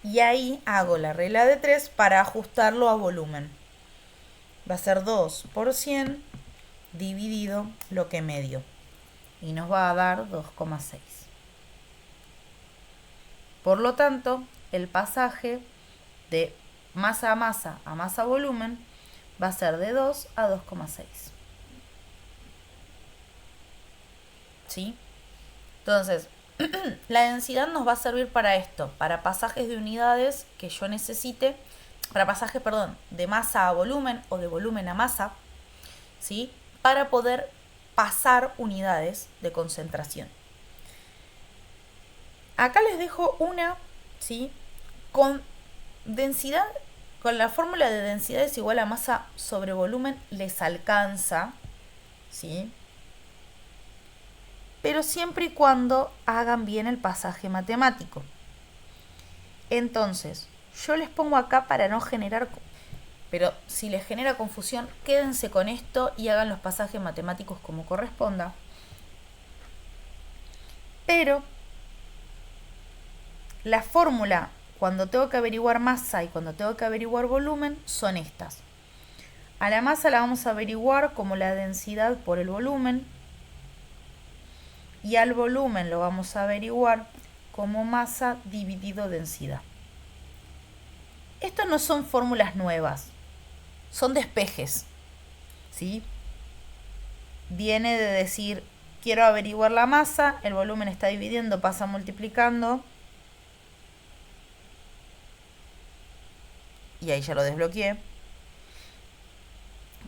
Y ahí hago la regla de 3 para ajustarlo a volumen. Va a ser 2 por 100 dividido lo que me dio. Y nos va a dar 2,6. Por lo tanto, el pasaje de masa a masa volumen va a ser de 2 a 2,6. ¿Sí? Entonces, la densidad nos va a servir para esto, para pasajes de unidades que yo necesite, para pasajes, de masa a volumen o de volumen a masa, ¿sí? Para poder pasar unidades de concentración. Acá les dejo una, ¿sí? Con densidad, con la fórmula de densidad es igual a masa sobre volumen, les alcanza, ¿sí? Pero siempre y cuando hagan bien el pasaje matemático. Entonces, yo les pongo acá para no generar, pero si les genera confusión, quédense con esto y hagan los pasajes matemáticos como corresponda. Pero la fórmula cuando tengo que averiguar masa y cuando tengo que averiguar volumen son estas. A la masa la vamos a averiguar como la densidad por el volumen. Y al volumen lo vamos a averiguar como masa dividido densidad. Estas no son fórmulas nuevas, son despejes, ¿sí? Viene de decir, quiero averiguar la masa, el volumen está dividiendo, pasa multiplicando. Y ahí ya lo desbloqueé.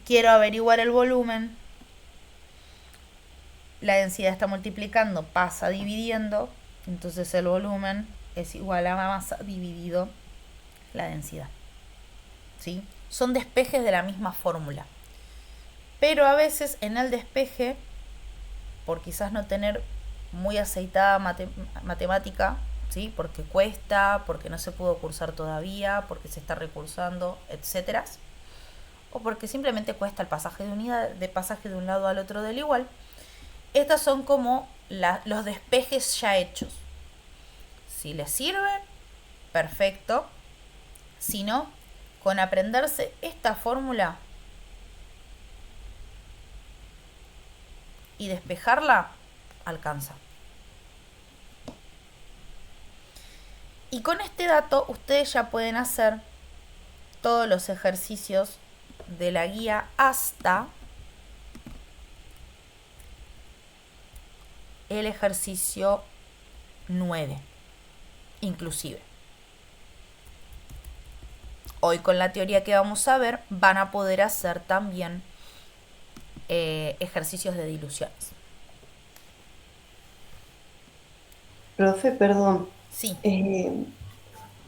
Quiero averiguar el volumen. La densidad está multiplicando, pasa dividiendo. Entonces el volumen es igual a la masa dividido la densidad. ¿Sí? Son despejes de la misma fórmula. Pero a veces en el despeje, por quizás no tener muy aceitada matemática, ¿sí? Porque cuesta, porque no se pudo cursar todavía, porque se está recursando, etcétera, o porque simplemente cuesta el pasaje de unidad, de pasaje de un lado al otro del igual. Estas son como los despejes ya hechos. Si les sirve, perfecto. Si no, con aprenderse esta fórmula y despejarla, alcanza. Y con este dato ustedes ya pueden hacer todos los ejercicios de la guía hasta el ejercicio 9, inclusive. Hoy con la teoría que vamos a ver van a poder hacer también ejercicios de diluciones. Profe, perdón. Sí.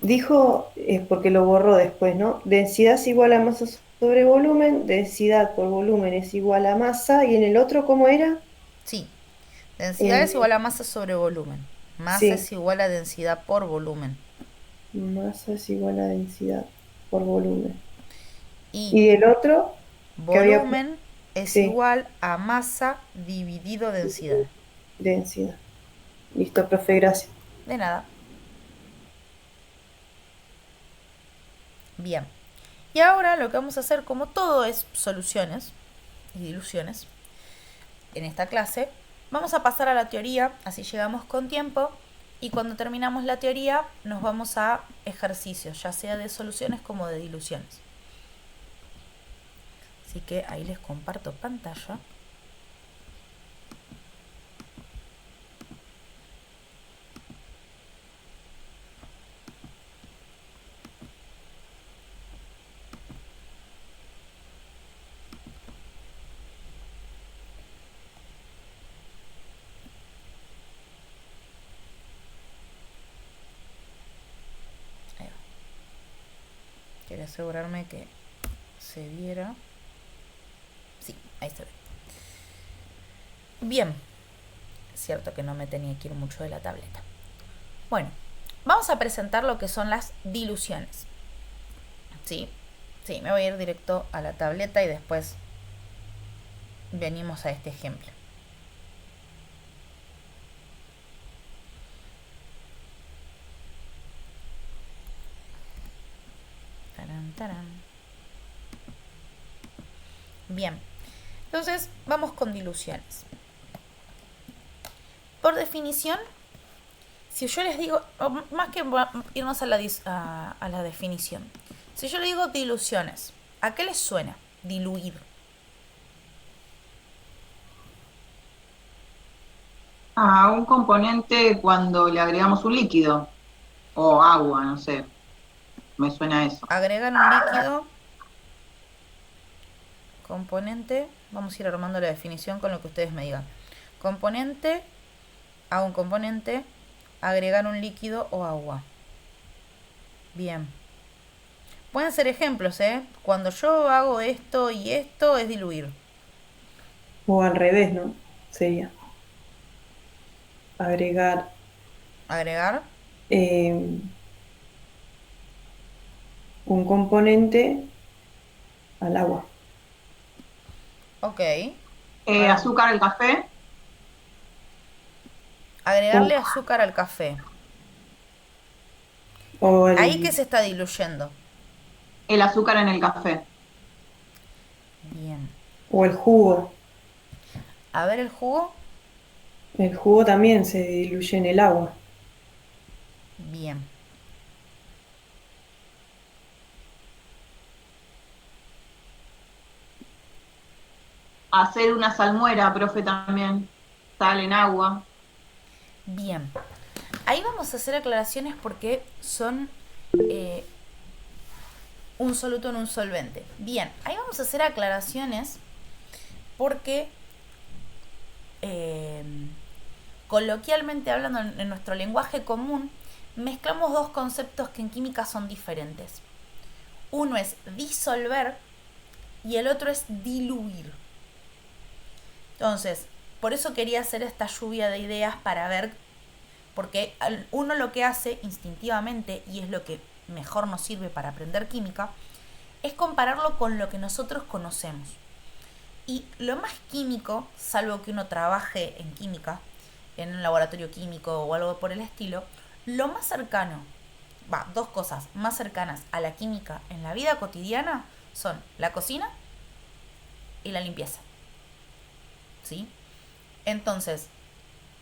Dijo, porque lo borró después, ¿no? Densidad es igual a masa sobre volumen, densidad por volumen es igual a masa, y en el otro, ¿cómo era? Sí. Densidad es igual a masa sobre volumen. Masa sí. es igual a densidad por volumen. Masa es igual a densidad por volumen. Y el otro, volumen es sí. igual a masa dividido densidad. Densidad. Listo, profe, gracias. De nada. Bien. Y ahora lo que vamos a hacer, como todo es soluciones y diluciones en esta clase, vamos a pasar a la teoría, así llegamos con tiempo, y cuando terminamos la teoría nos vamos a ejercicios, ya sea de soluciones como de diluciones. Así que ahí les comparto pantalla. Ahí va. Quería asegurarme que se viera. Sí, ahí se ve. Bien, cierto que no me tenía que ir mucho de la tableta. Bueno, vamos a presentar lo que son las diluciones. Sí, me voy a ir directo a la tableta y después venimos a este ejemplo. Tarán, tarán. Bien, entonces vamos con diluciones. Por definición, si yo les digo, más que irnos a la definición, si yo les digo diluciones, ¿a qué les suena? Diluir. A un componente cuando le agregamos un líquido o agua, no sé, me suena eso. Agregan un líquido, componente, vamos a ir armando la definición con lo que ustedes me digan. Componente, a un componente, agregar un líquido o agua. Bien. Pueden ser ejemplos, ¿eh? Cuando yo hago esto y esto es diluir. O al revés, ¿no? Sería agregar Agregar. un componente al agua. Ok. Azúcar al café. Agregarle azúcar al café. O Ahí que se está diluyendo. El azúcar en el café. Bien. o el jugo. A ver el jugo. El jugo también se diluye en el agua. Bien. Hacer una salmuera, profe, también. Sal en agua. Bien. Ahí vamos a hacer aclaraciones porque son un soluto en un solvente. Bien, ahí vamos a hacer aclaraciones porque coloquialmente hablando en nuestro lenguaje común, mezclamos dos conceptos que en química son diferentes. Uno es disolver y el otro es diluir. Entonces, por eso quería hacer esta lluvia de ideas para ver, porque uno lo que hace instintivamente, y es lo que mejor nos sirve para aprender química, es compararlo con lo que nosotros conocemos. Y lo más químico, salvo que uno trabaje en química, en un laboratorio químico o algo por el estilo, lo más cercano, dos cosas más cercanas a la química en la vida cotidiana son la cocina y la limpieza. ¿Sí? Entonces,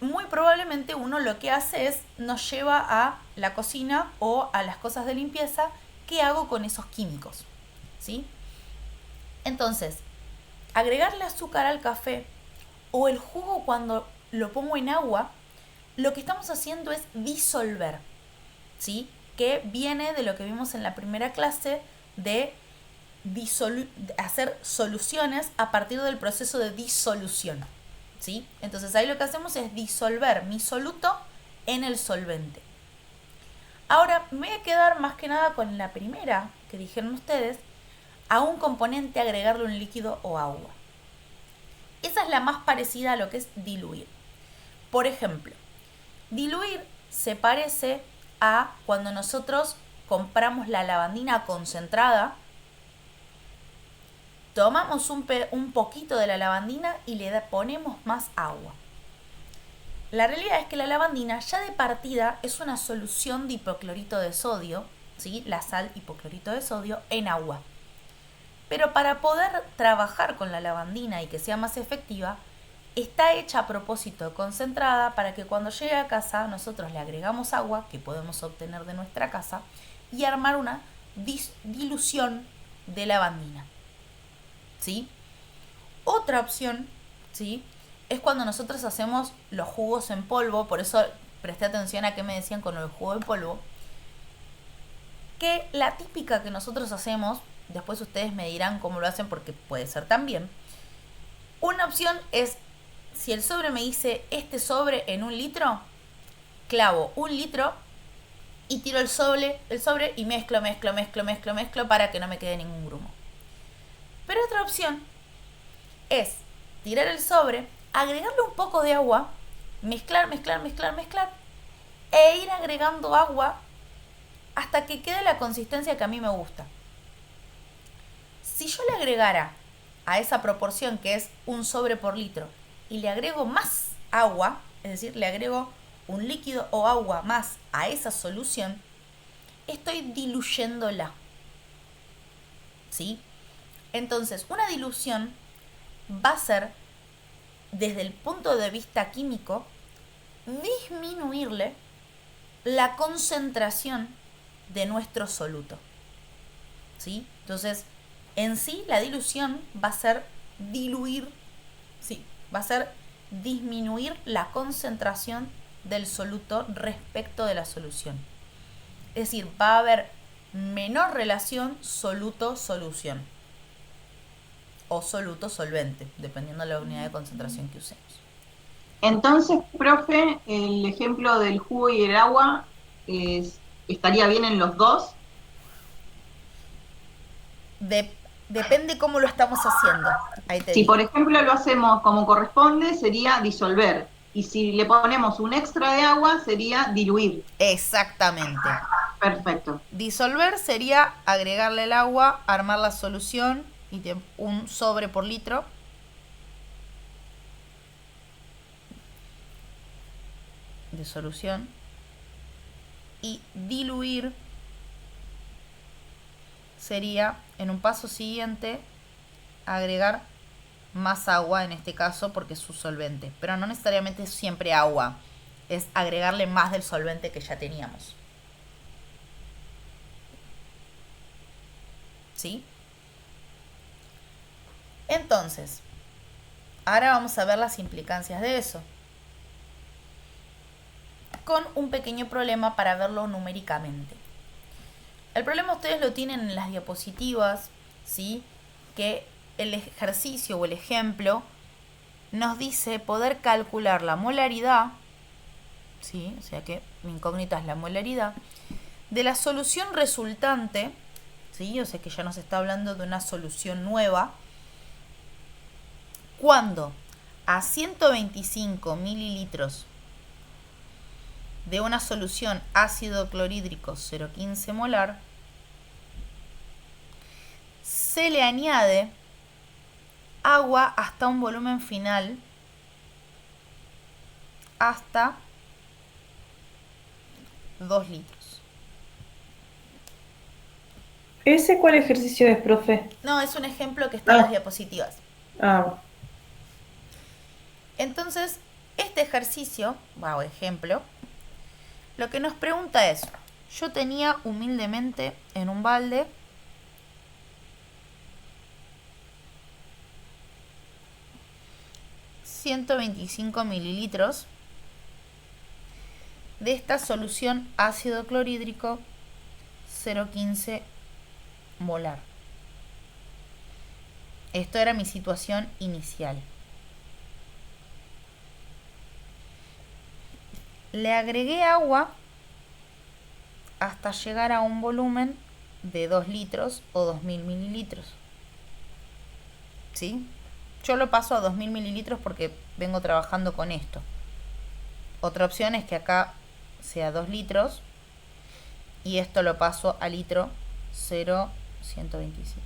muy probablemente uno lo que hace es nos lleva a la cocina o a las cosas de limpieza. ¿Qué hago con esos químicos? ¿Sí? Entonces, agregarle azúcar al café o el jugo cuando lo pongo en agua, lo que estamos haciendo es disolver, ¿sí? Que viene de lo que vimos en la primera clase de hacer soluciones a partir del proceso de disolución, ¿sí? Entonces ahí lo que hacemos es disolver mi soluto en el solvente. Ahora me voy a quedar más que nada con la primera que dijeron ustedes, a un componente agregarle un líquido o agua. Esa es la más parecida a lo que es diluir. Por ejemplo, diluir se parece a cuando nosotros compramos la lavandina concentrada, tomamos un poquito de la lavandina y le ponemos más agua. La realidad es que la lavandina ya de partida es una solución de hipoclorito de sodio, ¿sí? La sal hipoclorito de sodio en agua. Pero para poder trabajar con la lavandina y que sea más efectiva, está hecha a propósito concentrada para que cuando llegue a casa nosotros le agregamos agua que podemos obtener de nuestra casa y armar una dilución de lavandina. ¿sí? Otra opción, ¿sí? Es cuando nosotros hacemos los jugos en polvo, por eso presté atención a qué me decían con el jugo en polvo, que la típica que nosotros hacemos, después ustedes me dirán cómo lo hacen porque puede ser también. Una opción es, si el sobre me dice este sobre en 1 litro, clavo 1 litro y tiro el sobre y mezclo para que no me quede ningún grumo. Pero otra opción es tirar el sobre, agregarle un poco de agua, mezclar e ir agregando agua hasta que quede la consistencia que a mí me gusta. Si yo le agregara a esa proporción que es 1 sobre por litro y le agrego más agua, es decir, le agrego un líquido o agua más a esa solución, estoy diluyéndola, ¿sí? Entonces, una dilución va a ser, desde el punto de vista químico, disminuirle la concentración de nuestro soluto, ¿sí? Entonces, en sí, la dilución va a ser disminuir la concentración del soluto respecto de la solución. Es decir, va a haber menor relación soluto-solución o soluto-solvente, dependiendo de la unidad de concentración que usemos. Entonces, profe, el ejemplo del jugo y el agua estaría bien en los dos. Depende cómo lo estamos haciendo. Ahí te Si digo. por ejemplo lo hacemos como corresponde, sería disolver. Y si le ponemos un extra de agua, sería diluir. Exactamente. Perfecto. Disolver sería agregarle el agua, armar la solución y 1 sobre por litro. De solución. Y diluir sería, en un paso siguiente, agregar más agua, en este caso porque es su solvente, pero no necesariamente siempre agua, es agregarle más del solvente que ya teníamos, ¿sí? Entonces, ahora vamos a ver las implicancias de eso, con un pequeño problema para verlo numéricamente. El problema ustedes lo tienen en las diapositivas, ¿sí? Que el ejercicio o el ejemplo nos dice poder calcular la molaridad, ¿sí? O sea que mi incógnita es la molaridad, de la solución resultante, ¿sí? O sea que ya nos está hablando de una solución nueva, cuando a 125 mililitros de una solución ácido clorhídrico 0,15 molar se le añade agua hasta un volumen final hasta 2 litros. ¿Ese cuál ejercicio es, profe? No, es un ejemplo que está en las diapositivas. Entonces, este ejercicio, o ejemplo, lo que nos pregunta es, yo tenía humildemente en un balde 125 mililitros de esta solución ácido clorhídrico 0,15 molar. Esto era mi situación inicial. Le agregué agua hasta llegar a un volumen de 2 litros o 2000 mililitros. ¿Sí? Yo lo paso a 2000 mililitros porque vengo trabajando con esto. Otra opción es que acá sea 2 litros y esto lo paso a litro 0,125.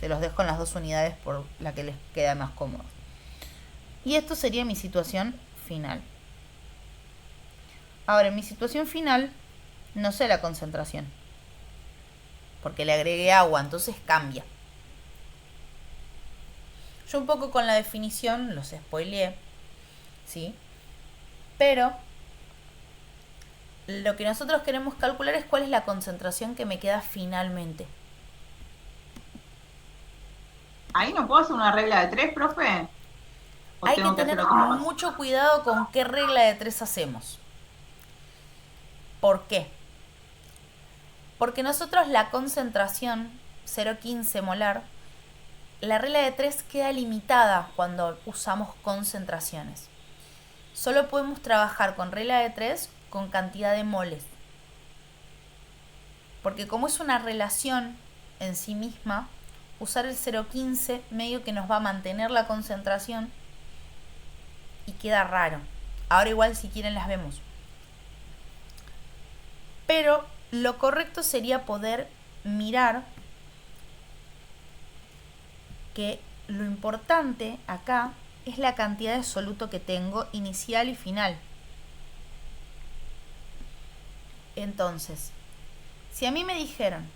Se los dejo en las dos unidades por la que les queda más cómodo. Y esto sería mi situación final. Ahora, en mi situación final, no sé la concentración, porque le agregué agua, entonces cambia. Yo un poco con la definición los spoileé, ¿sí? Pero lo que nosotros queremos calcular es cuál es la concentración que me queda finalmente. ¿Ahí no puedo hacer una regla de 3, profe? ¿O Hay que tengo que tener hacer otro paso? mucho cuidado con qué regla de 3 hacemos. ¿Por qué? Porque nosotros la concentración 0,15 molar, la regla de 3 queda limitada cuando usamos concentraciones. Solo podemos trabajar con regla de 3 con cantidad de moles. Porque como es una relación en sí misma, usar el 0,15 medio que nos va a mantener la concentración y queda raro. Ahora igual si quieren las vemos. Pero lo correcto sería poder mirar que lo importante acá es la cantidad de soluto que tengo inicial y final. Entonces, si a mí me dijeron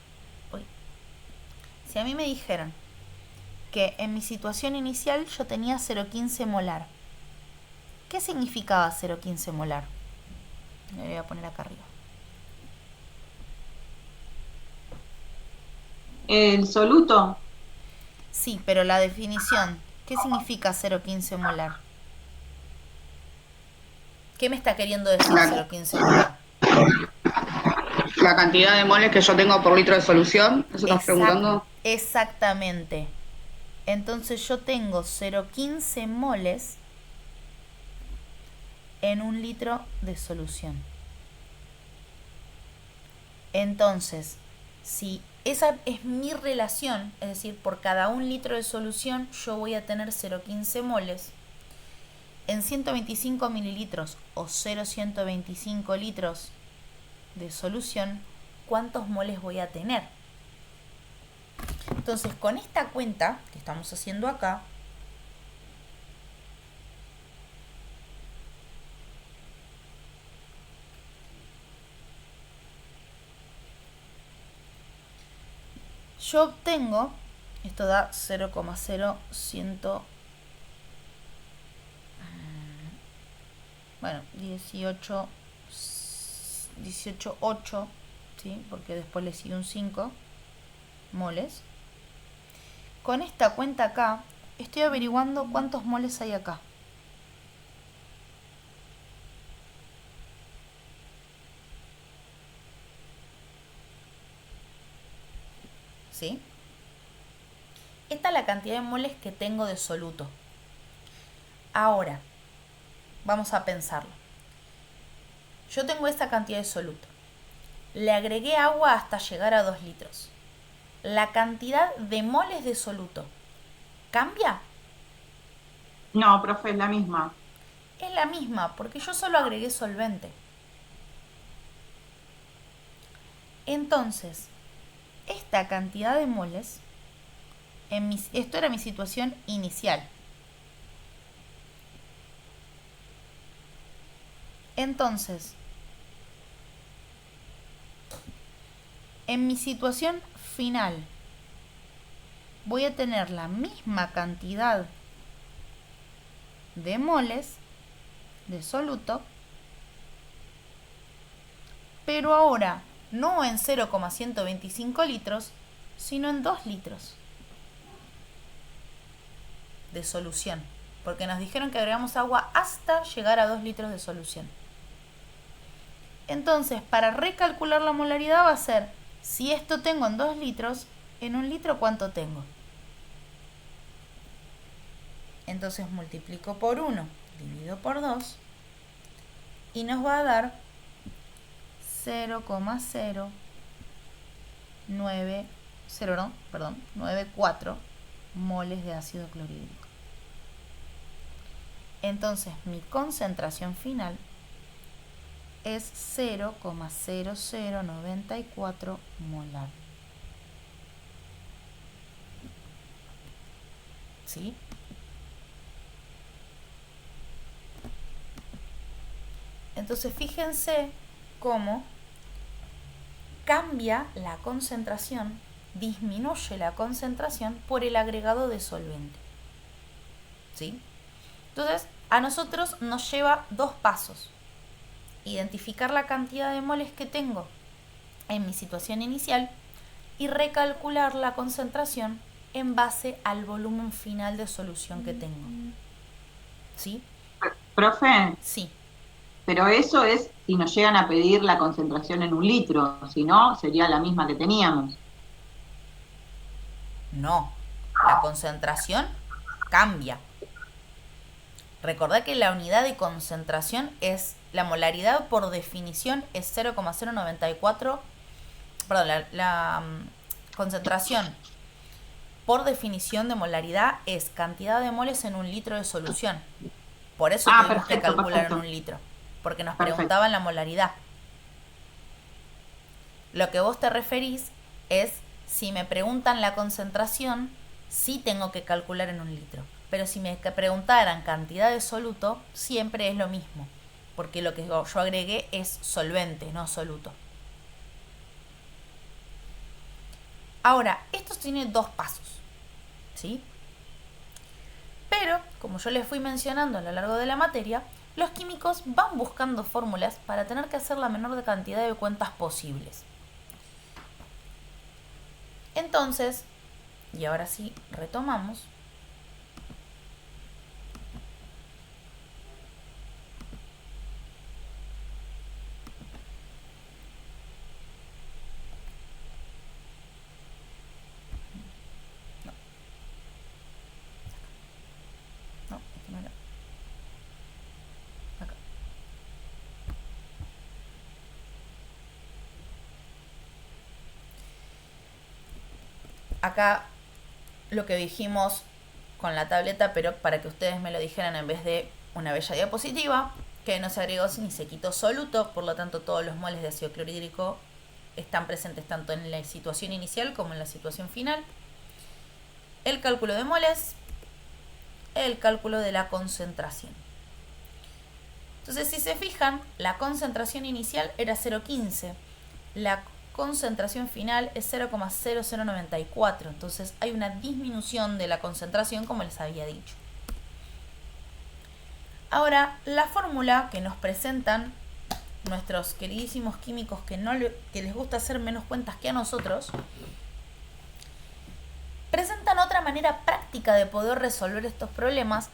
que en mi situación inicial yo tenía 0,15 molar, ¿qué significaba 0,15 molar? Le voy a poner acá arriba. El soluto. Sí, pero la definición, ¿qué significa 0,15 molar? ¿Qué me está queriendo decir 0,15 molar? La cantidad de moles que yo tengo por litro de solución, ¿eso estás preguntando? Exactamente. Entonces yo tengo 0,15 moles en 1 litro de solución. Entonces, si esa es mi relación, es decir, por cada 1 litro de solución yo voy a tener 0,15 moles, en 125 mililitros o 0,125 litros de solución, ¿cuántos moles voy a tener? Entonces, con esta cuenta que estamos haciendo acá, yo obtengo, esto da 0,0100, bueno, 18,8, ¿sí? Porque después le sigue un 5 moles. Con esta cuenta acá, estoy averiguando cuántos moles hay acá. ¿Sí? Esta es la cantidad de moles que tengo de soluto. Ahora, vamos a pensarlo. Yo tengo esta cantidad de soluto. Le agregué agua hasta llegar a 2 litros. La cantidad de moles de soluto, ¿cambia? No, profe, es la misma. Es la misma, porque yo solo agregué solvente. Entonces, esta cantidad de moles, esto era mi situación inicial. Entonces, en mi situación final, voy a tener la misma cantidad de moles de soluto, pero ahora no en 0,125 litros, sino en 2 litros de solución, porque nos dijeron que agregamos agua hasta llegar a 2 litros de solución. Entonces, para recalcular la molaridad va a ser, si esto tengo en 2 litros, en 1 litro ¿cuánto tengo? Entonces multiplico por 1, divido por 2 y nos va a dar 0,094 moles de ácido clorhídrico. Entonces mi concentración final es 0,0094 molar. ¿Sí? Entonces fíjense cómo cambia la concentración, disminuye la concentración por el agregado de solvente. ¿Sí? Entonces, a nosotros nos lleva 2 pasos. Identificar la cantidad de moles que tengo en mi situación inicial y recalcular la concentración en base al volumen final de solución que tengo. ¿Sí? Profe, Sí. pero eso es si nos llegan a pedir la concentración en 1 litro, si no, sería la misma que teníamos. No. La concentración cambia. Recordá que la unidad de concentración es, la molaridad por definición es 0,094, perdón, la concentración por definición de molaridad es cantidad de moles en 1 litro de solución. Por eso tuvimos que calcular en 1 litro, porque nos preguntaban la molaridad. Lo que vos te referís es, si me preguntan la concentración, sí tengo que calcular en 1 litro. Pero si me preguntaran cantidad de soluto, siempre es lo mismo, porque lo que yo agregué es solvente, no soluto. Ahora, esto tiene 2 pasos, ¿sí? Pero, como yo les fui mencionando a lo largo de la materia, los químicos van buscando fórmulas para tener que hacer la menor cantidad de cuentas posibles. Entonces, y ahora sí, retomamos. Acá lo que dijimos con la tableta, pero para que ustedes me lo dijeran en vez de una bella diapositiva, que no se agregó ni se quitó soluto, por lo tanto todos los moles de ácido clorhídrico están presentes tanto en la situación inicial como en la situación final. El cálculo de moles, el cálculo de la concentración. Entonces, si se fijan, la concentración inicial era 0,15, la concentración final es 0,0094, entonces hay una disminución de la concentración, como les había dicho. Ahora, la fórmula que nos presentan nuestros queridísimos químicos que les gusta hacer menos cuentas que a nosotros, presentan otra manera práctica de poder resolver estos problemas,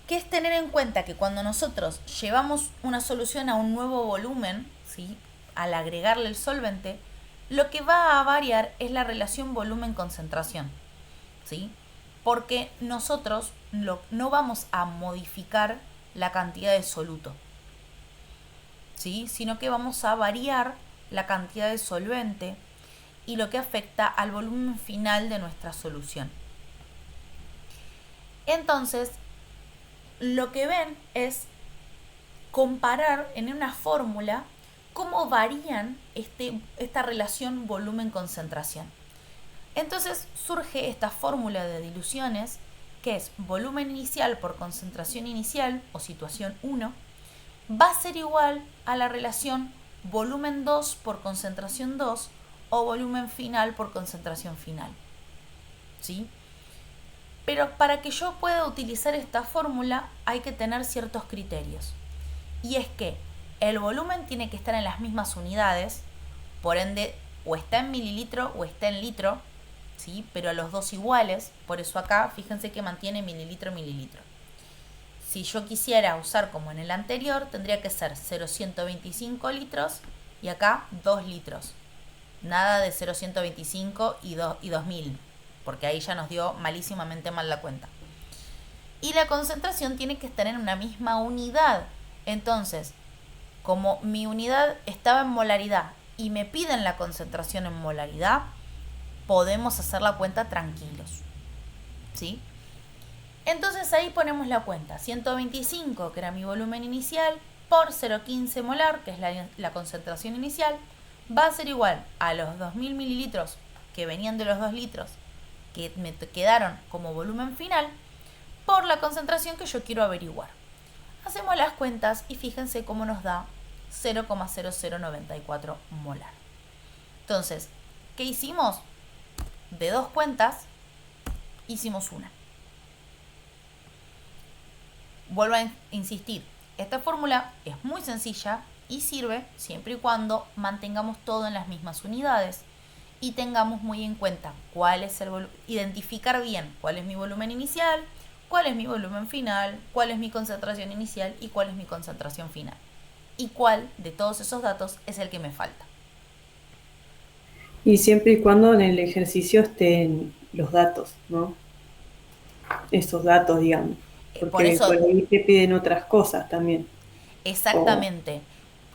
que es tener en cuenta que cuando nosotros llevamos una solución a un nuevo volumen, ¿sí?, al agregarle el solvente, lo que va a variar es la relación volumen-concentración, ¿sí? Porque nosotros no vamos a modificar la cantidad de soluto, ¿sí?, sino que vamos a variar la cantidad de solvente y lo que afecta al volumen final de nuestra solución. Entonces, lo que ven es comparar en una fórmula cómo varían esta relación volumen-concentración. Entonces surge esta fórmula de diluciones, que es volumen inicial por concentración inicial, o situación 1, va a ser igual a la relación volumen 2 por concentración 2, o volumen final por concentración final, ¿sí? Pero para que yo pueda utilizar esta fórmula hay que tener ciertos criterios. Y es que el volumen tiene que estar en las mismas unidades, por ende o está en mililitro o está en litro, ¿sí?, pero los dos iguales. Por eso acá fíjense que mantiene mililitro. Si yo quisiera usar como en el anterior, tendría que ser 0,125 litros y acá 2 litros. Nada de 0,125 y 2000, porque ahí ya nos dio malísimamente mal la cuenta. Y la concentración tiene que estar en una misma unidad. Entonces, como mi unidad estaba en molaridad y me piden la concentración en molaridad, podemos hacer la cuenta tranquilos, ¿sí? Entonces ahí ponemos la cuenta. 125, que era mi volumen inicial, por 0,15 molar, que es la concentración inicial, va a ser igual a los 2000 mililitros que venían de los 2 litros que me quedaron como volumen final, por la concentración que yo quiero averiguar. Hacemos las cuentas y fíjense cómo nos da 0,0094 molar. Entonces, ¿qué hicimos? De 2 cuentas, hicimos una. Vuelvo a insistir, esta fórmula es muy sencilla y sirve siempre y cuando mantengamos todo en las mismas unidades y tengamos muy en cuenta cuál es el identificar bien cuál es mi volumen inicial, cuál es mi volumen final, cuál es mi concentración inicial y cuál es mi concentración final. Y cuál de todos esos datos es el que me falta. Y siempre y cuando en el ejercicio estén los datos, ¿no? Esos datos, digamos. Por Porque eso, por ahí te piden otras cosas también. exactamente,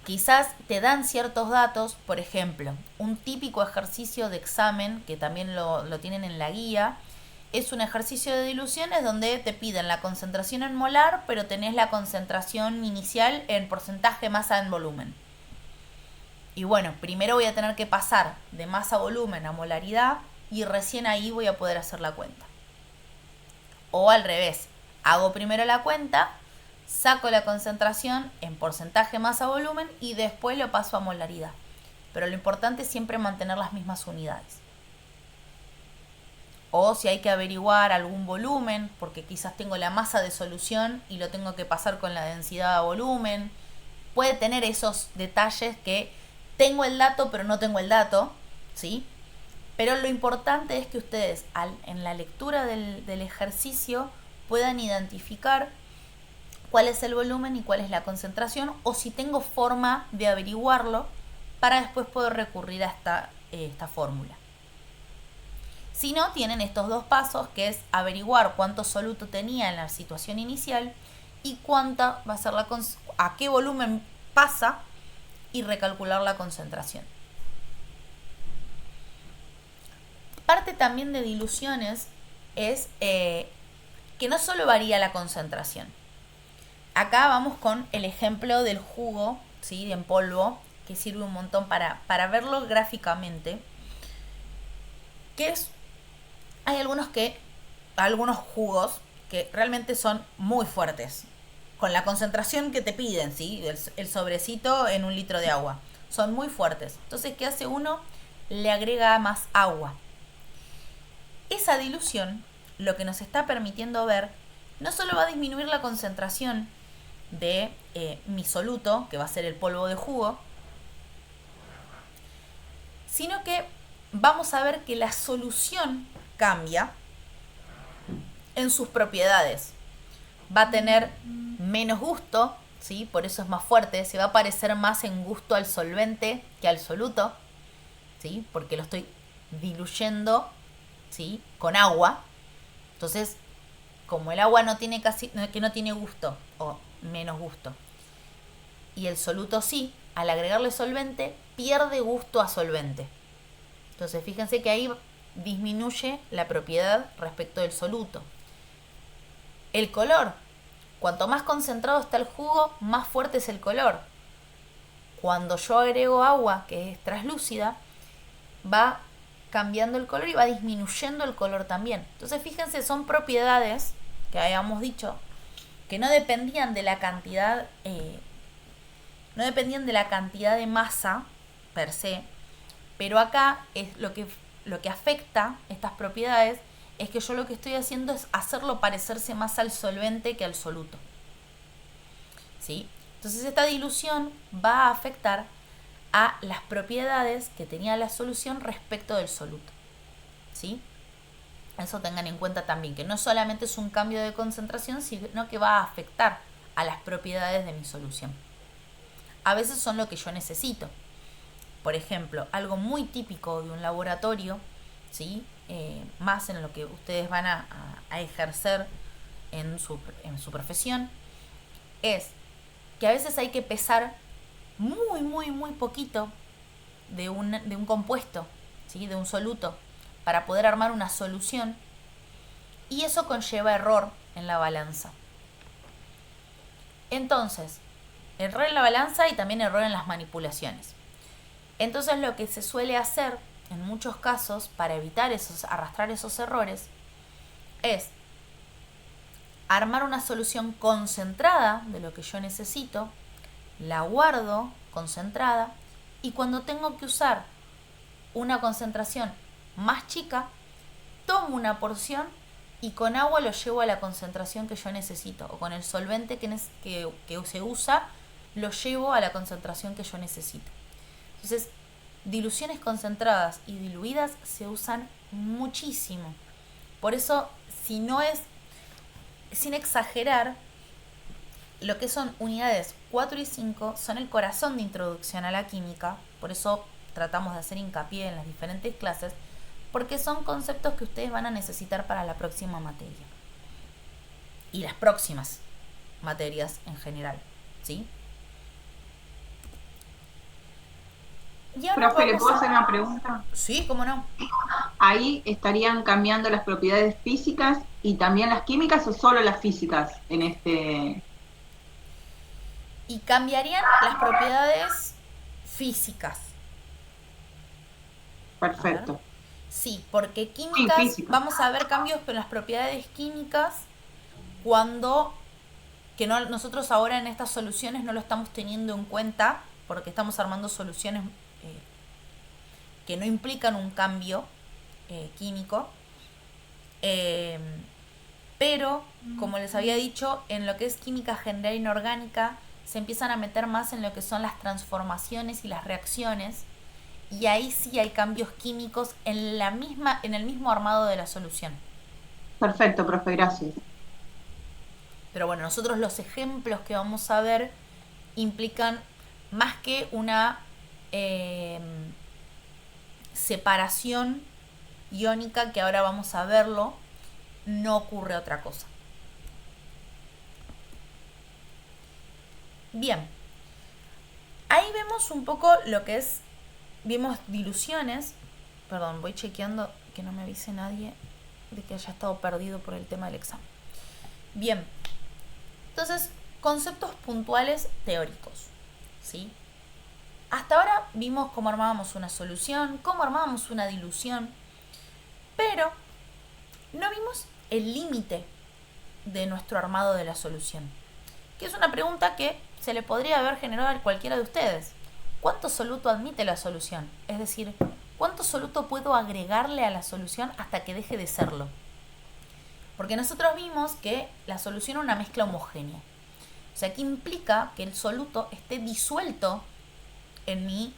quizás te dan ciertos datos, por ejemplo, un típico ejercicio de examen, que también lo tienen en la guía, es un ejercicio de diluciones donde te piden la concentración en molar, pero tenés la concentración inicial en porcentaje masa en volumen. Y bueno, primero voy a tener que pasar de masa a volumen a molaridad y recién ahí voy a poder hacer la cuenta. O al revés, hago primero la cuenta, saco la concentración en porcentaje masa volumen y después lo paso a molaridad. Pero lo importante es siempre mantener las mismas unidades. O si hay que averiguar algún volumen, porque quizás tengo la masa de solución y lo tengo que pasar con la densidad a volumen. Puede tener esos detalles que tengo el dato pero no tengo el dato, ¿sí? Pero lo importante es que ustedes en la lectura del ejercicio puedan identificar cuál es el volumen y cuál es la concentración, o si tengo forma de averiguarlo para después poder recurrir a esta fórmula. Si no, tienen estos dos pasos, que es averiguar cuánto soluto tenía en la situación inicial y cuánta va a ser a qué volumen pasa y recalcular la concentración. Parte también de diluciones es que no solo varía la concentración. Acá vamos con el ejemplo del jugo, ¿sí?, en polvo, que sirve un montón para verlo gráficamente. Hay algunos jugos que realmente son muy fuertes, con la concentración que te piden, ¿sí? El sobrecito en 1 litro de agua. Son muy fuertes. Entonces, ¿qué hace uno? Le agrega más agua. Esa dilución lo que nos está permitiendo ver no solo va a disminuir la concentración de mi soluto, que va a ser el polvo de jugo, sino que vamos a ver que la solución cambia en sus propiedades. Va a tener menos gusto, ¿sí? Por eso es más fuerte, se va a parecer más en gusto al solvente que al soluto, ¿sí? Porque lo estoy diluyendo, ¿sí?, con agua. Entonces, como el agua no tiene gusto o menos gusto, y el soluto sí, al agregarle solvente pierde gusto a solvente. Entonces, fíjense que ahí disminuye la propiedad respecto del soluto. El color. Cuanto más concentrado está el jugo, más fuerte es el color. Cuando yo agrego agua, que es translúcida, va cambiando el color y va disminuyendo el color también. Entonces, fíjense, son propiedades que habíamos dicho que no dependían de la cantidad de masa per se, pero acá es lo que afecta estas propiedades, es que yo lo que estoy haciendo es hacerlo parecerse más al solvente que al soluto, ¿sí? Entonces, esta dilución va a afectar a las propiedades que tenía la solución respecto del soluto, ¿sí? Eso tengan en cuenta también, que no solamente es un cambio de concentración, sino que va a afectar a las propiedades de mi solución. A veces son lo que yo necesito. Por ejemplo, algo muy típico de un laboratorio, ¿sí?, más en lo que ustedes van a ejercer en su profesión, es que a veces hay que pesar muy, muy, muy poquito de un compuesto, ¿sí?, de un soluto, para poder armar una solución, y eso conlleva error en la balanza. Entonces, error en la balanza y también error en las manipulaciones. Entonces, lo que se suele hacer en muchos casos para evitar arrastrar esos errores es armar una solución concentrada de lo que yo necesito, la guardo concentrada, y cuando tengo que usar una concentración más chica, tomo una porción y con agua lo llevo a la concentración que yo necesito, o con el solvente que se usa, lo llevo a la concentración que yo necesito. Entonces, diluciones concentradas y diluidas se usan muchísimo. Por eso, si no es, sin exagerar, lo que son unidades 4 y 5 son el corazón de introducción a la química. Por eso tratamos de hacer hincapié en las diferentes clases, porque son conceptos que ustedes van a necesitar para la próxima materia y las próximas materias en general, ¿sí? Y ahora Profe, ¿le vamos puedo a... hacer una pregunta? Sí, cómo no. ¿Ahí estarían cambiando las propiedades físicas y también las químicas o solo las físicas en este? Y cambiarían las propiedades físicas. Perfecto. Sí, porque químicas, física. vamos a ver cambios en las propiedades químicas cuando, que no, nosotros ahora en estas soluciones no lo estamos teniendo en cuenta, porque estamos armando soluciones que no implican un cambio químico. Pero, como les había dicho, en lo que es química general inorgánica, se empiezan a meter más en lo que son las transformaciones y las reacciones, y ahí sí hay cambios químicos en el mismo armado de la solución. Perfecto, profe, gracias. Pero bueno, nosotros los ejemplos que vamos a ver implican más que una separación iónica, que ahora vamos a verlo, no ocurre otra cosa. Bien, ahí vemos un poco lo que es, vimos diluciones, perdón, voy chequeando que no me avise nadie de que haya estado perdido por el tema del examen. Bien, entonces, conceptos puntuales teóricos, ¿sí? Hasta ahora vimos cómo armábamos una solución, cómo armábamos una dilución, pero no vimos el límite de nuestro armado de la solución, que es una pregunta que se le podría haber generado a cualquiera de ustedes. ¿Cuánto soluto admite la solución? Es decir, ¿cuánto soluto puedo agregarle a la solución hasta que deje de serlo? Porque nosotros vimos que la solución es una mezcla homogénea. O sea, que implica que el soluto esté disuelto en mi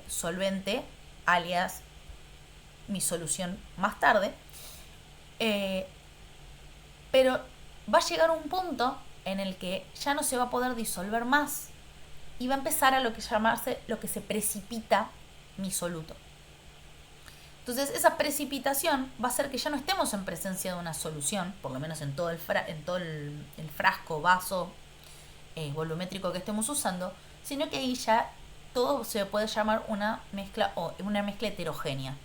solvente, alias mi solución más tarde. Pero va a llegar un punto en el que ya no se va a poder disolver más y va a empezar a lo que se precipita mi soluto. Entonces esa precipitación va a hacer que ya no estemos en presencia de una solución, por lo menos en todo el frasco, vaso volumétrico que estemos usando, sino que ahí ya todo se puede llamar una mezcla heterogénea.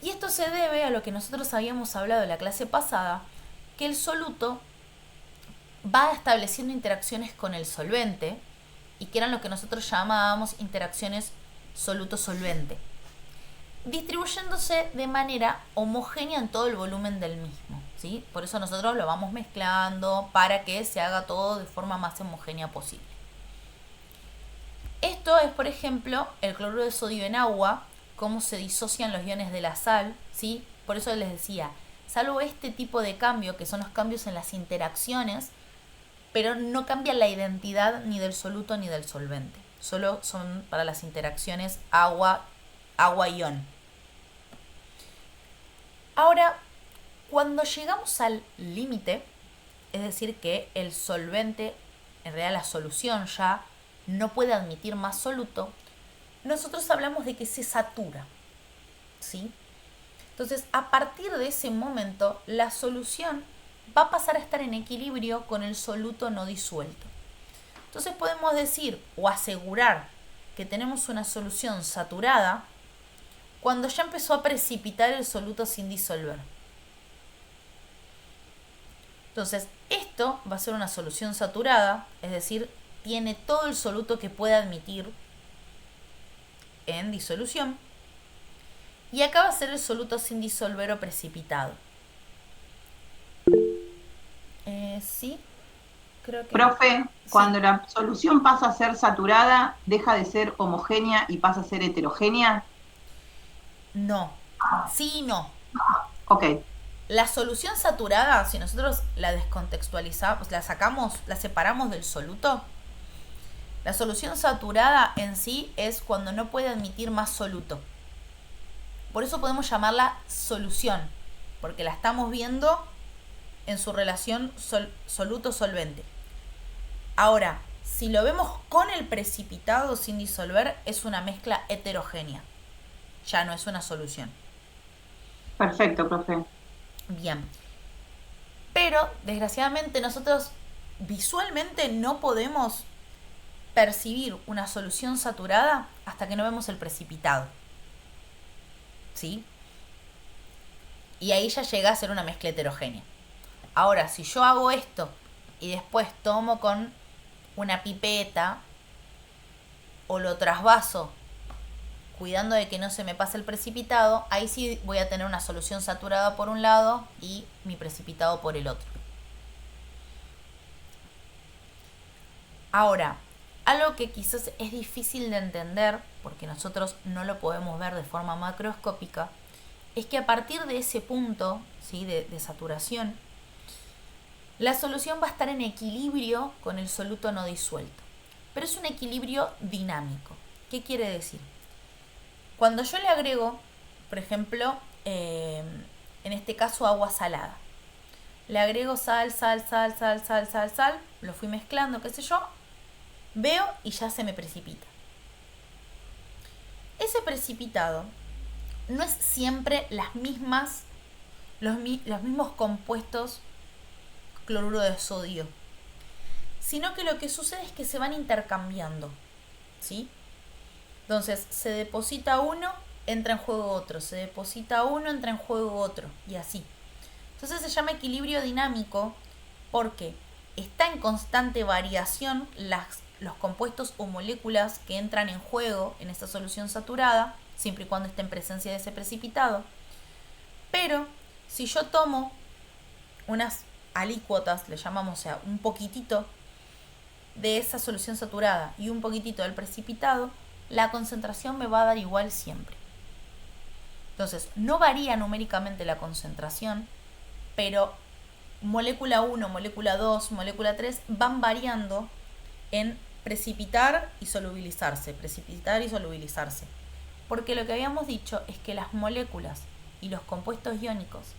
Y esto se debe a lo que nosotros habíamos hablado en la clase pasada, que el soluto va estableciendo interacciones con el solvente, y que eran lo que nosotros llamábamos interacciones soluto-solvente, distribuyéndose de manera homogénea en todo el volumen del mismo, ¿sí? Por eso nosotros lo vamos mezclando para que se haga todo de forma más homogénea posible. Esto es, por ejemplo, el cloruro de sodio en agua, cómo se disocian los iones de la sal, ¿sí? Por eso les decía, salvo este tipo de cambio, que son los cambios en las interacciones, pero no cambia la identidad ni del soluto ni del solvente. Solo son para las interacciones agua-ion. Ahora, cuando llegamos al límite, es decir, que el solvente, en realidad la solución ya no puede admitir más soluto, nosotros hablamos de que se satura, ¿sí? Entonces, a partir de ese momento, la solución va a pasar a estar en equilibrio con el soluto no disuelto. Entonces podemos decir o asegurar que tenemos una solución saturada cuando ya empezó a precipitar el soluto sin disolver. Entonces, esto va a ser una solución saturada, es decir, tiene todo el soluto que puede admitir en disolución, y acá va a ser el soluto sin disolver o precipitado. Sí, creo que... Profe, sí. cuando la solución pasa a ser saturada, ¿deja de ser homogénea y pasa a ser heterogénea? No, sí y no. Ok, La solución saturada, si nosotros la descontextualizamos, la separamos del soluto, La solución saturada en sí es cuando no puede admitir más soluto. Por eso podemos llamarla solución, porque la estamos viendo en su relación soluto-solvente. Ahora, si lo vemos con el precipitado sin disolver, es una mezcla heterogénea. Ya no es una solución. Perfecto, profe. Bien. Pero, desgraciadamente, nosotros visualmente no podemos percibir una solución saturada hasta que no vemos el precipitado. ¿Sí? Y ahí ya llega a ser una mezcla heterogénea. Ahora, si yo hago esto y después tomo con una pipeta o lo trasvaso cuidando de que no se me pase el precipitado, ahí sí voy a tener una solución saturada por un lado y mi precipitado por el otro. Ahora, algo que quizás es difícil de entender, porque nosotros no lo podemos ver de forma macroscópica, es que a partir de ese punto, ¿sí?, de saturación, la solución va a estar en equilibrio con el soluto no disuelto. Pero es un equilibrio dinámico. ¿Qué quiere decir? Cuando yo le agrego, por ejemplo, en este caso agua salada, le agrego sal, lo fui mezclando, qué sé yo, veo y ya se me precipita. Ese precipitado no es siempre los mismos compuestos cloruro de sodio, sino que lo que sucede es que se van intercambiando, ¿sí? Entonces se deposita uno, entra en juego otro, se deposita uno, entra en juego otro, y así. Entonces se llama equilibrio dinámico porque está en constante variación los compuestos o moléculas que entran en juego en esta solución saturada, siempre y cuando esté en presencia de ese precipitado. Pero si yo tomo unas alícuotas, le llamamos, o sea, un poquitito de esa solución saturada y un poquitito del precipitado, la concentración me va a dar igual siempre. Entonces, no varía numéricamente la concentración, pero molécula 1, molécula 2, molécula 3 van variando en precipitar y solubilizarse, Porque lo que habíamos dicho es que las moléculas y los compuestos iónicos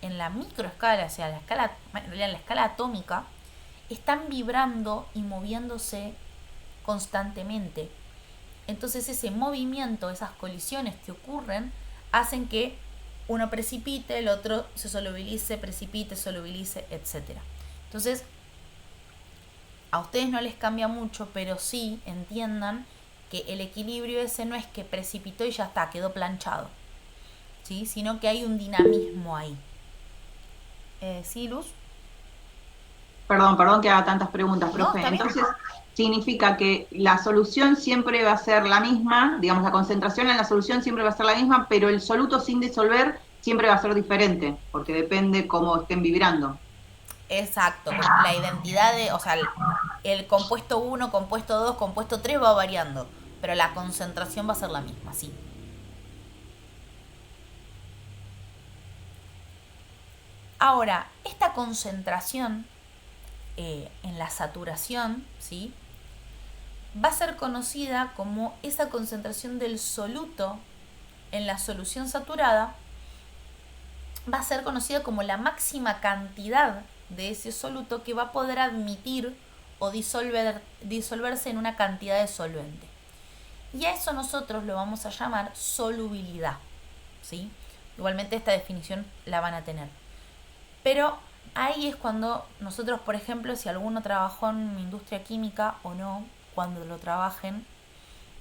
en la microescala, o sea, en la escala atómica, están vibrando y moviéndose constantemente. Entonces ese movimiento, esas colisiones que ocurren, hacen que uno precipite, el otro se solubilice, precipite, solubilice, etc. Entonces, a ustedes no les cambia mucho, pero sí entiendan que el equilibrio ese no es que precipitó y ya está, quedó planchado, ¿sí? Sino que hay un dinamismo ahí. ¿Sí, Luz? Perdón que haga tantas preguntas, profe. No, Entonces, significa que la solución siempre va a ser la misma, digamos, la concentración en la solución siempre va a ser la misma, pero el soluto sin disolver siempre va a ser diferente, porque depende cómo estén vibrando. Exacto. La identidad o sea, el compuesto 1, compuesto 2, compuesto 3 va variando, pero la concentración va a ser la misma, sí. Ahora, esta concentración en la saturación, ¿sí?, va a ser conocida como esa concentración del soluto en la solución saturada, va a ser conocida como la máxima cantidad de ese soluto que va a poder admitir o disolverse en una cantidad de solvente. Y a eso nosotros lo vamos a llamar solubilidad, ¿sí? Igualmente esta definición la van a tener. Pero ahí es cuando nosotros, por ejemplo, si alguno trabajó en industria química o no, cuando lo trabajen,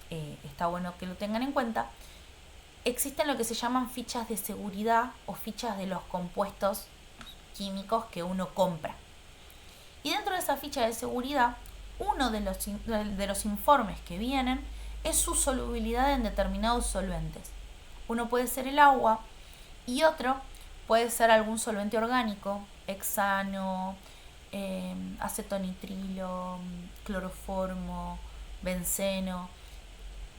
está bueno que lo tengan en cuenta, existen lo que se llaman fichas de seguridad o fichas de los compuestos químicos que uno compra. Y dentro de esa ficha de seguridad, uno de los informes que vienen es su solubilidad en determinados solventes. Uno puede ser el agua y otro puede ser algún solvente orgánico, hexano, acetonitrilo, cloroformo, benceno,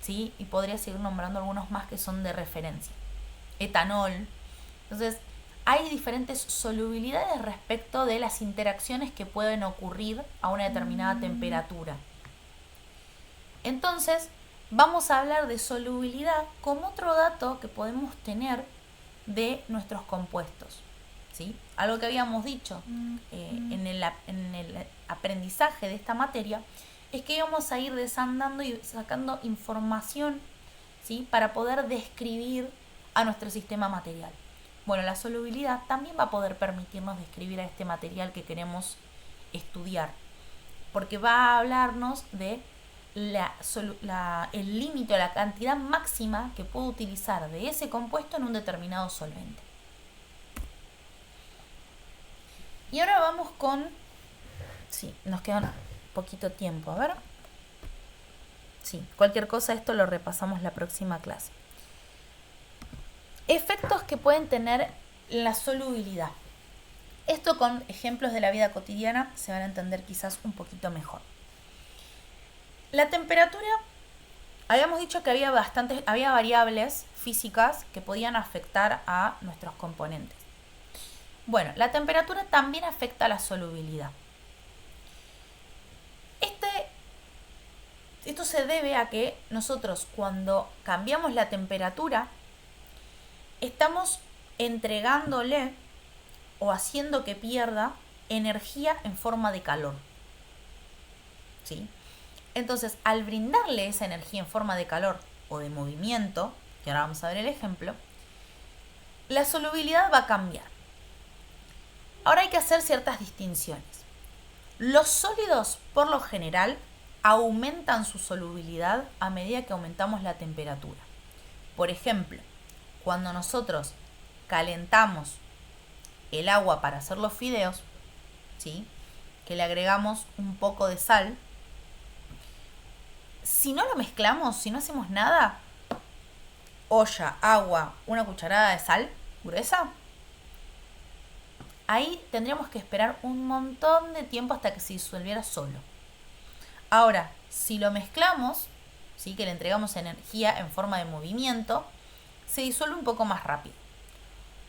¿sí? Y podría seguir nombrando algunos más que son de referencia. Etanol. Entonces, hay diferentes solubilidades respecto de las interacciones que pueden ocurrir a una determinada temperatura. Entonces, vamos a hablar de solubilidad como otro dato que podemos tener de nuestros compuestos, ¿sí? Algo que habíamos dicho en el aprendizaje de esta materia es que íbamos a ir desandando y sacando información, ¿sí? Para poder describir a nuestro sistema material. Bueno, la solubilidad también va a poder permitirnos describir a este material que queremos estudiar, porque va a hablarnos de el límite o la cantidad máxima que puedo utilizar de ese compuesto en un determinado solvente. Y ahora vamos con... Sí, nos queda un poquito tiempo, a ver. Sí, cualquier cosa esto lo repasamos la próxima clase. Efectos que pueden tener la solubilidad. Esto con ejemplos de la vida cotidiana se van a entender quizás un poquito mejor. La temperatura, habíamos dicho que había variables físicas que podían afectar a nuestros componentes. Bueno, la temperatura también afecta a la solubilidad. Esto se debe a que nosotros cuando cambiamos la temperatura estamos entregándole o haciendo que pierda energía en forma de calor, ¿sí? Entonces, al brindarle esa energía en forma de calor o de movimiento, que ahora vamos a ver el ejemplo, la solubilidad va a cambiar. Ahora hay que hacer ciertas distinciones. Los sólidos, por lo general, aumentan su solubilidad a medida que aumentamos la temperatura. Por ejemplo, cuando nosotros calentamos el agua para hacer los fideos, ¿sí? Que le agregamos un poco de sal. Si no lo mezclamos, si no hacemos nada, olla, agua, una cucharada de sal gruesa, ahí tendríamos que esperar un montón de tiempo hasta que se disolviera solo. Ahora, si lo mezclamos, ¿sí? Que le entregamos energía en forma de movimiento, se disuelve un poco más rápido.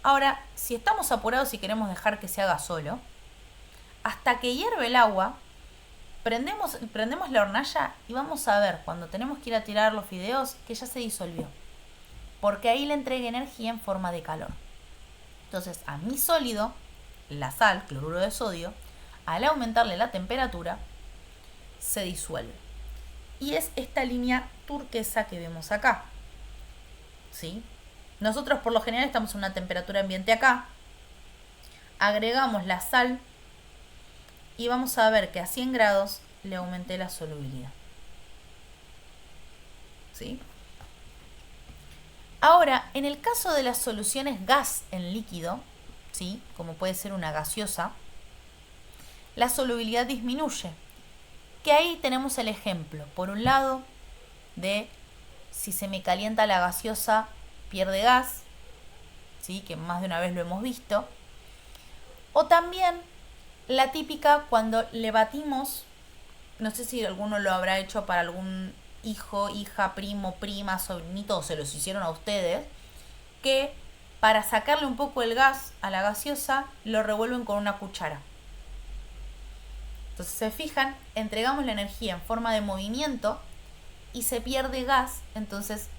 Ahora, si estamos apurados y queremos dejar que se haga solo, hasta que hierve el agua, prendemos la hornalla y vamos a ver cuando tenemos que ir a tirar los fideos que ya se disolvió, porque ahí le entregué energía en forma de calor. Entonces, a mi sólido, la sal, cloruro de sodio, al aumentarle la temperatura, se disuelve. Y es esta línea turquesa que vemos acá, ¿sí? Nosotros por lo general estamos en una temperatura ambiente acá, agregamos la sal y vamos a ver que a 100 grados le aumenté la solubilidad, ¿sí? Ahora, en el caso de las soluciones gas en líquido, ¿sí? Como puede ser una gaseosa, la solubilidad disminuye. Que ahí tenemos el ejemplo, por un lado, de si se me calienta la gaseosa, pierde gas, ¿sí? Que más de una vez lo hemos visto. O también la típica cuando le batimos, no sé si alguno lo habrá hecho para algún hijo, hija, primo, prima, sobrinito, o se los hicieron a ustedes, que para sacarle un poco el gas a la gaseosa, lo revuelven con una cuchara. Entonces, se fijan, entregamos la energía en forma de movimiento y se pierde gas, entonces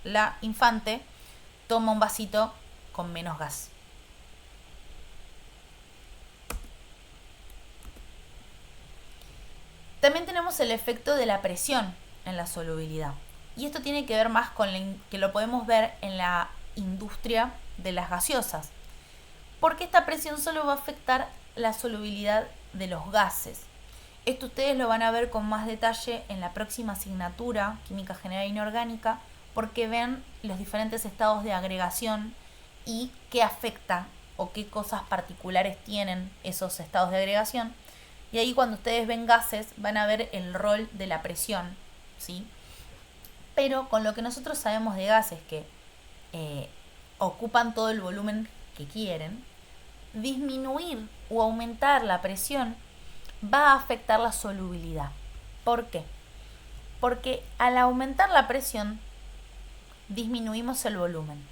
la infante, toma un vasito con menos gas. También tenemos el efecto de la presión en la solubilidad. Y esto tiene que ver más con que lo podemos ver en la industria de las gaseosas. Porque esta presión solo va a afectar la solubilidad de los gases. Esto ustedes lo van a ver con más detalle en la próxima asignatura, Química General Inorgánica, porque ven los diferentes estados de agregación y qué afecta o qué cosas particulares tienen esos estados de agregación. Y ahí cuando ustedes ven gases van a ver el rol de la presión, ¿sí? Pero con lo que nosotros sabemos de gases que ocupan todo el volumen que quieren, disminuir o aumentar la presión va a afectar la solubilidad. ¿Por qué? Porque al aumentar la presión disminuimos el volumen.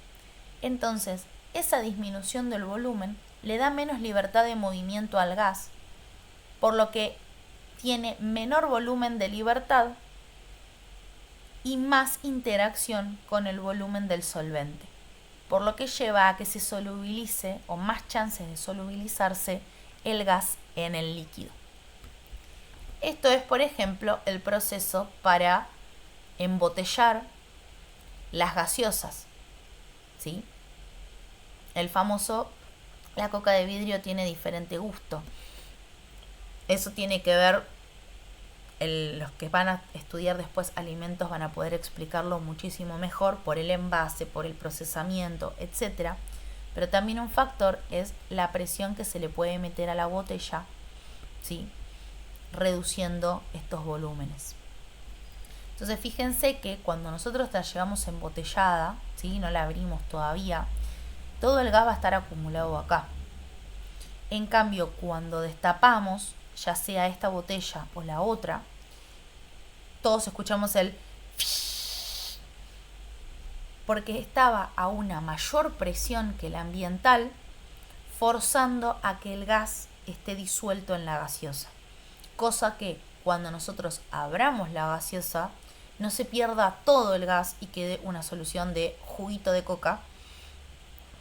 Entonces, esa disminución del volumen le da menos libertad de movimiento al gas, por lo que tiene menor volumen de libertad y más interacción con el volumen del solvente, por lo que lleva a que se solubilice o más chances de solubilizarse el gas en el líquido. Esto es, por ejemplo, el proceso para embotellar las gaseosas, ¿sí? La coca de vidrio tiene diferente gusto. Eso tiene que ver, los que van a estudiar después alimentos van a poder explicarlo muchísimo mejor por el envase, por el procesamiento, etc. Pero también un factor es la presión que se le puede meter a la botella, ¿sí? Reduciendo estos volúmenes. Entonces fíjense que cuando nosotros la llevamos embotellada, ¿sí? No la abrimos todavía, todo el gas va a estar acumulado acá. En cambio, cuando destapamos, ya sea esta botella o la otra, todos escuchamos el porque estaba a una mayor presión que la ambiental, forzando a que el gas esté disuelto en la gaseosa. Cosa que cuando nosotros abramos la gaseosa, no se pierda todo el gas y quede una solución de juguito de coca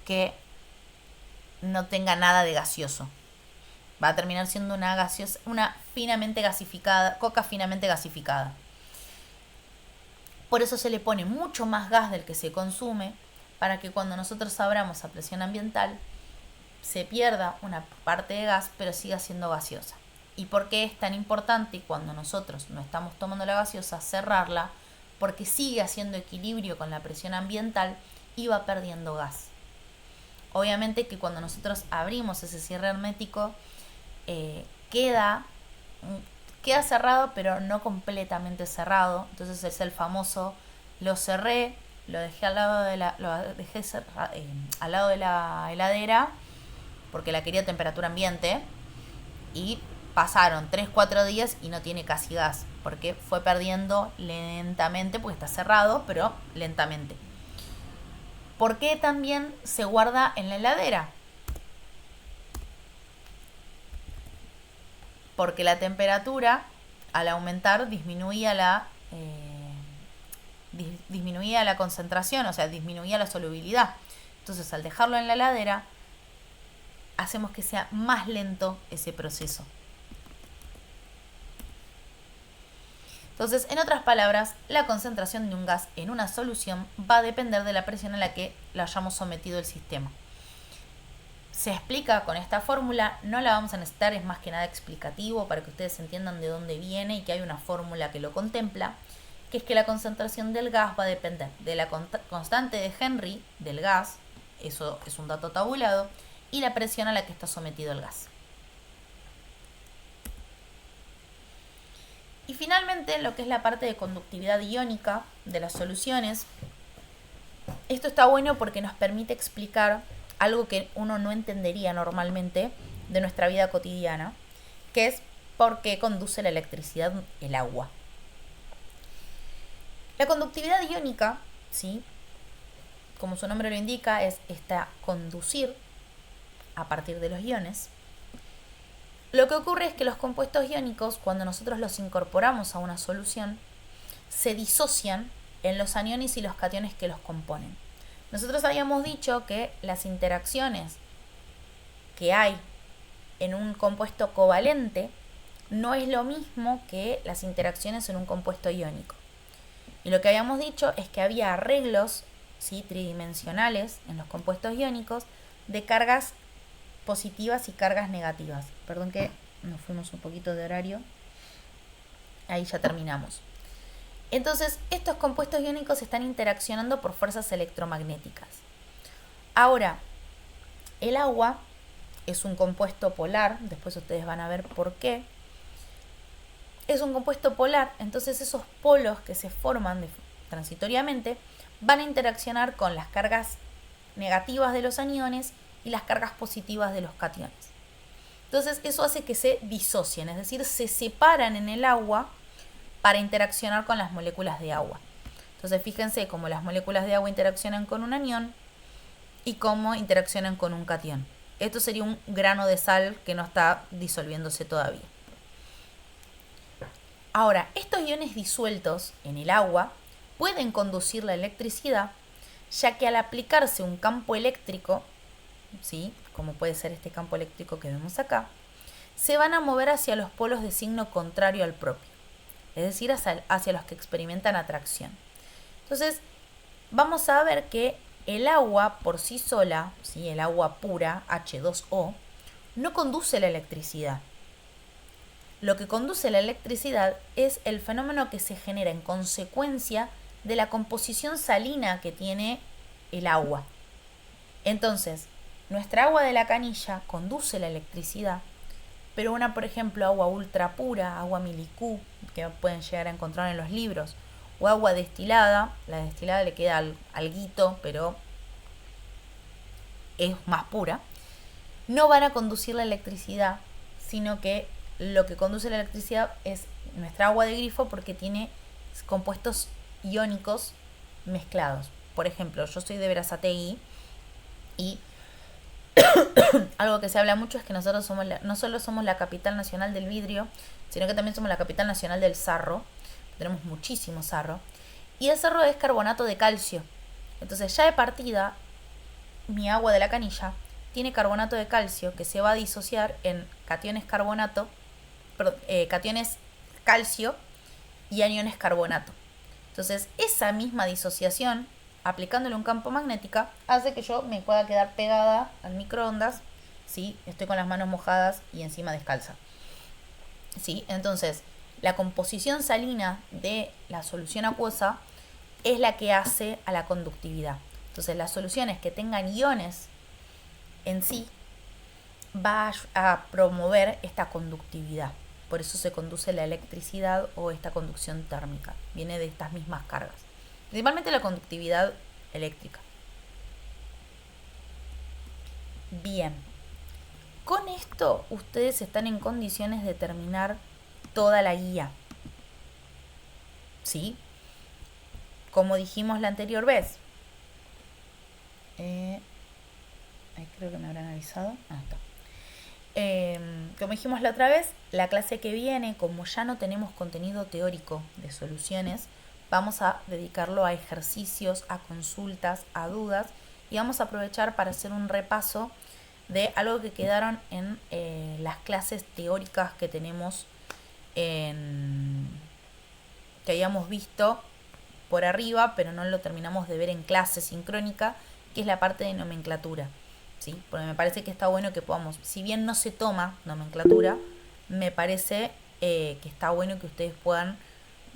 que no tenga nada de gaseoso. Va a terminar siendo una gaseosa, una finamente gasificada, coca finamente gasificada. Por eso se le pone mucho más gas del que se consume, para que cuando nosotros abramos a presión ambiental se pierda una parte de gas, pero siga siendo gaseosa. ¿Y por qué es tan importante cuando nosotros no estamos tomando la gaseosa cerrarla? Porque sigue haciendo equilibrio con la presión ambiental y va perdiendo gas. Obviamente que cuando nosotros abrimos ese cierre hermético, queda cerrado, pero no completamente cerrado. Entonces es el famoso, lo cerré, lo dejé al lado de al lado de la heladera porque la quería a temperatura ambiente, y pasaron 3-4 días y no tiene casi gas porque fue perdiendo lentamente, porque está cerrado, pero lentamente. ¿Por qué también se guarda en la heladera? Porque la temperatura al aumentar disminuía la concentración, o sea, disminuía la solubilidad. Entonces, al dejarlo en la heladera, hacemos que sea más lento ese proceso. Entonces, en otras palabras, la concentración de un gas en una solución va a depender de la presión a la que lo hayamos sometido el sistema. Se explica con esta fórmula, no la vamos a necesitar, es más que nada explicativo para que ustedes entiendan de dónde viene y que hay una fórmula que lo contempla, que es que la concentración del gas va a depender de la constante de Henry del gas, eso es un dato tabulado, y la presión a la que está sometido el gas. Y finalmente, lo que es la parte de conductividad iónica de las soluciones, esto está bueno porque nos permite explicar algo que uno no entendería normalmente de nuestra vida cotidiana, que es por qué conduce la electricidad el agua. La conductividad iónica, ¿sí?, como su nombre lo indica, es conducir a partir de los iones. Lo que ocurre es que los compuestos iónicos, cuando nosotros los incorporamos a una solución, se disocian en los aniones y los cationes que los componen. Nosotros habíamos dicho que las interacciones que hay en un compuesto covalente no es lo mismo que las interacciones en un compuesto iónico. Y lo que habíamos dicho es que había arreglos, ¿sí?, tridimensionales en los compuestos iónicos de cargas positivas y cargas negativas. Perdón que nos fuimos un poquito de horario. Ahí ya terminamos. Entonces, estos compuestos iónicos están interaccionando por fuerzas electromagnéticas. Ahora, el agua es un compuesto polar, después ustedes van a ver por qué. Es un compuesto polar, entonces esos polos que se forman transitoriamente van a interaccionar con las cargas negativas de los aniones y las cargas positivas de los cationes. Entonces eso hace que se disocien, es decir, se separan en el agua para interaccionar con las moléculas de agua. Entonces fíjense cómo las moléculas de agua interaccionan con un anión y cómo interaccionan con un catión. Esto sería un grano de sal que no está disolviéndose todavía. Ahora, estos iones disueltos en el agua pueden conducir la electricidad, ya que al aplicarse un campo eléctrico, ¿sí?, como puede ser este campo eléctrico que vemos acá, se van a mover hacia los polos de signo contrario al propio, es decir, hacia los que experimentan atracción. Entonces, vamos a ver que el agua por sí sola, ¿sí?, el agua pura, H2O, no conduce la electricidad. Lo que conduce la electricidad es el fenómeno que se genera en consecuencia de la composición salina que tiene el agua. Entonces, nuestra agua de la canilla conduce la electricidad, pero una, por ejemplo, agua ultra pura, agua milicú, que pueden llegar a encontrar en los libros, o agua destilada, la destilada le queda alguito, pero es más pura, no van a conducir la electricidad, sino que lo que conduce la electricidad es nuestra agua de grifo, porque tiene compuestos iónicos mezclados. Por ejemplo, yo soy de Berazategui y algo que se habla mucho es que nosotros somos no solo somos la capital nacional del vidrio, sino que también somos la capital nacional del sarro. Tenemos muchísimo sarro. Y el sarro es carbonato de calcio. Entonces, ya de partida, mi agua de la canilla tiene carbonato de calcio que se va a disociar en cationes cationes calcio y aniones carbonato. Entonces, esa misma disociación, aplicándole un campo magnético, hace que yo me pueda quedar pegada al microondas, ¿sí?, estoy con las manos mojadas y encima descalza, ¿sí? Entonces, la composición salina de la solución acuosa es la que hace a la conductividad. Entonces, las soluciones que tengan iones en sí va a promover esta conductividad. Por eso se conduce la electricidad o esta conducción térmica. Viene de estas mismas cargas. Principalmente la conductividad eléctrica. Bien. Con esto ustedes están en condiciones de terminar toda la guía. ¿Sí? Como dijimos la anterior vez. Creo que me habrán avisado. Está. Como dijimos la otra vez, la clase que viene, como ya no tenemos contenido teórico de soluciones, vamos a dedicarlo a ejercicios, a consultas, a dudas, y vamos a aprovechar para hacer un repaso de algo que quedaron en las clases teóricas que tenemos, que habíamos visto por arriba, pero no lo terminamos de ver en clase sincrónica, que es la parte de nomenclatura, ¿sí? Porque me parece que está bueno que podamos, si bien no se toma nomenclatura, me parece que está bueno que ustedes puedan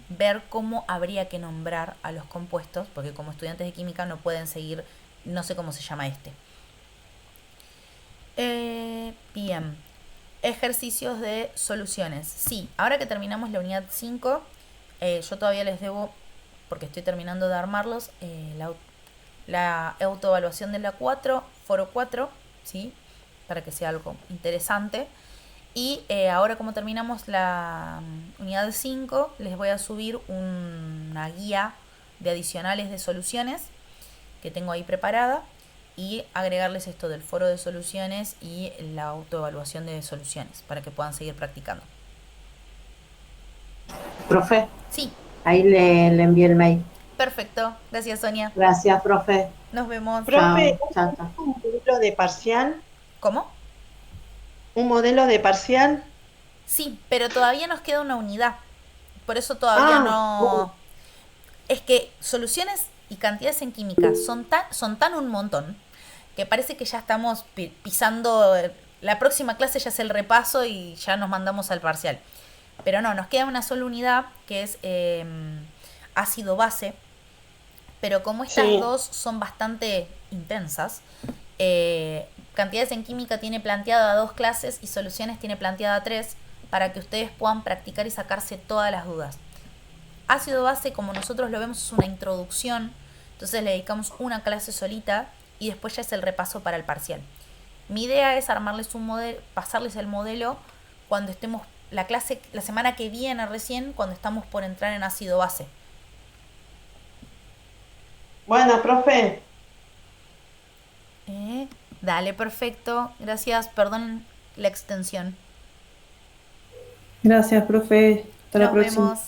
ver cómo habría que nombrar a los compuestos, porque como estudiantes de química no pueden seguir, no sé cómo se llama este. Bien, ejercicios de soluciones. Sí, ahora que terminamos la unidad 5, yo todavía les debo, porque estoy terminando de armarlos, la autoevaluación de la 4, foro 4, ¿sí?, para que sea algo interesante. Y ahora, como terminamos la unidad 5, les voy a subir una guía de adicionales de soluciones que tengo ahí preparada, y agregarles esto del foro de soluciones y la autoevaluación de soluciones para que puedan seguir practicando. Profe, Sí, ahí le envié el mail. perfecto. Gracias, Sonia. Gracias, profe. Nos vemos. Profe, Chao, chao. ¿un modelo de parcial? ¿Cómo? ¿Un modelo de parcial? Sí, pero todavía nos queda una unidad. Por eso todavía no... Es que soluciones y cantidades en química son tan un montón que parece que ya estamos pisando... La próxima clase ya es el repaso y ya nos mandamos al parcial. Pero no, nos queda una sola unidad que es ácido base. Pero como estas dos son bastante intensas, cantidades en química tiene planteada 2 clases y soluciones tiene planteada 3, para que ustedes puedan practicar y sacarse todas las dudas. Ácido base, como nosotros lo vemos, es una introducción, entonces le dedicamos una clase solita y después ya es el repaso para el parcial. Mi idea es armarles un modelo, pasarles el modelo cuando estemos la semana que viene recién, cuando estamos por entrar en ácido base. Bueno, profe. Dale, perfecto. Gracias, perdón la extensión. Gracias, profe. Hasta la Nos próxima. vemos.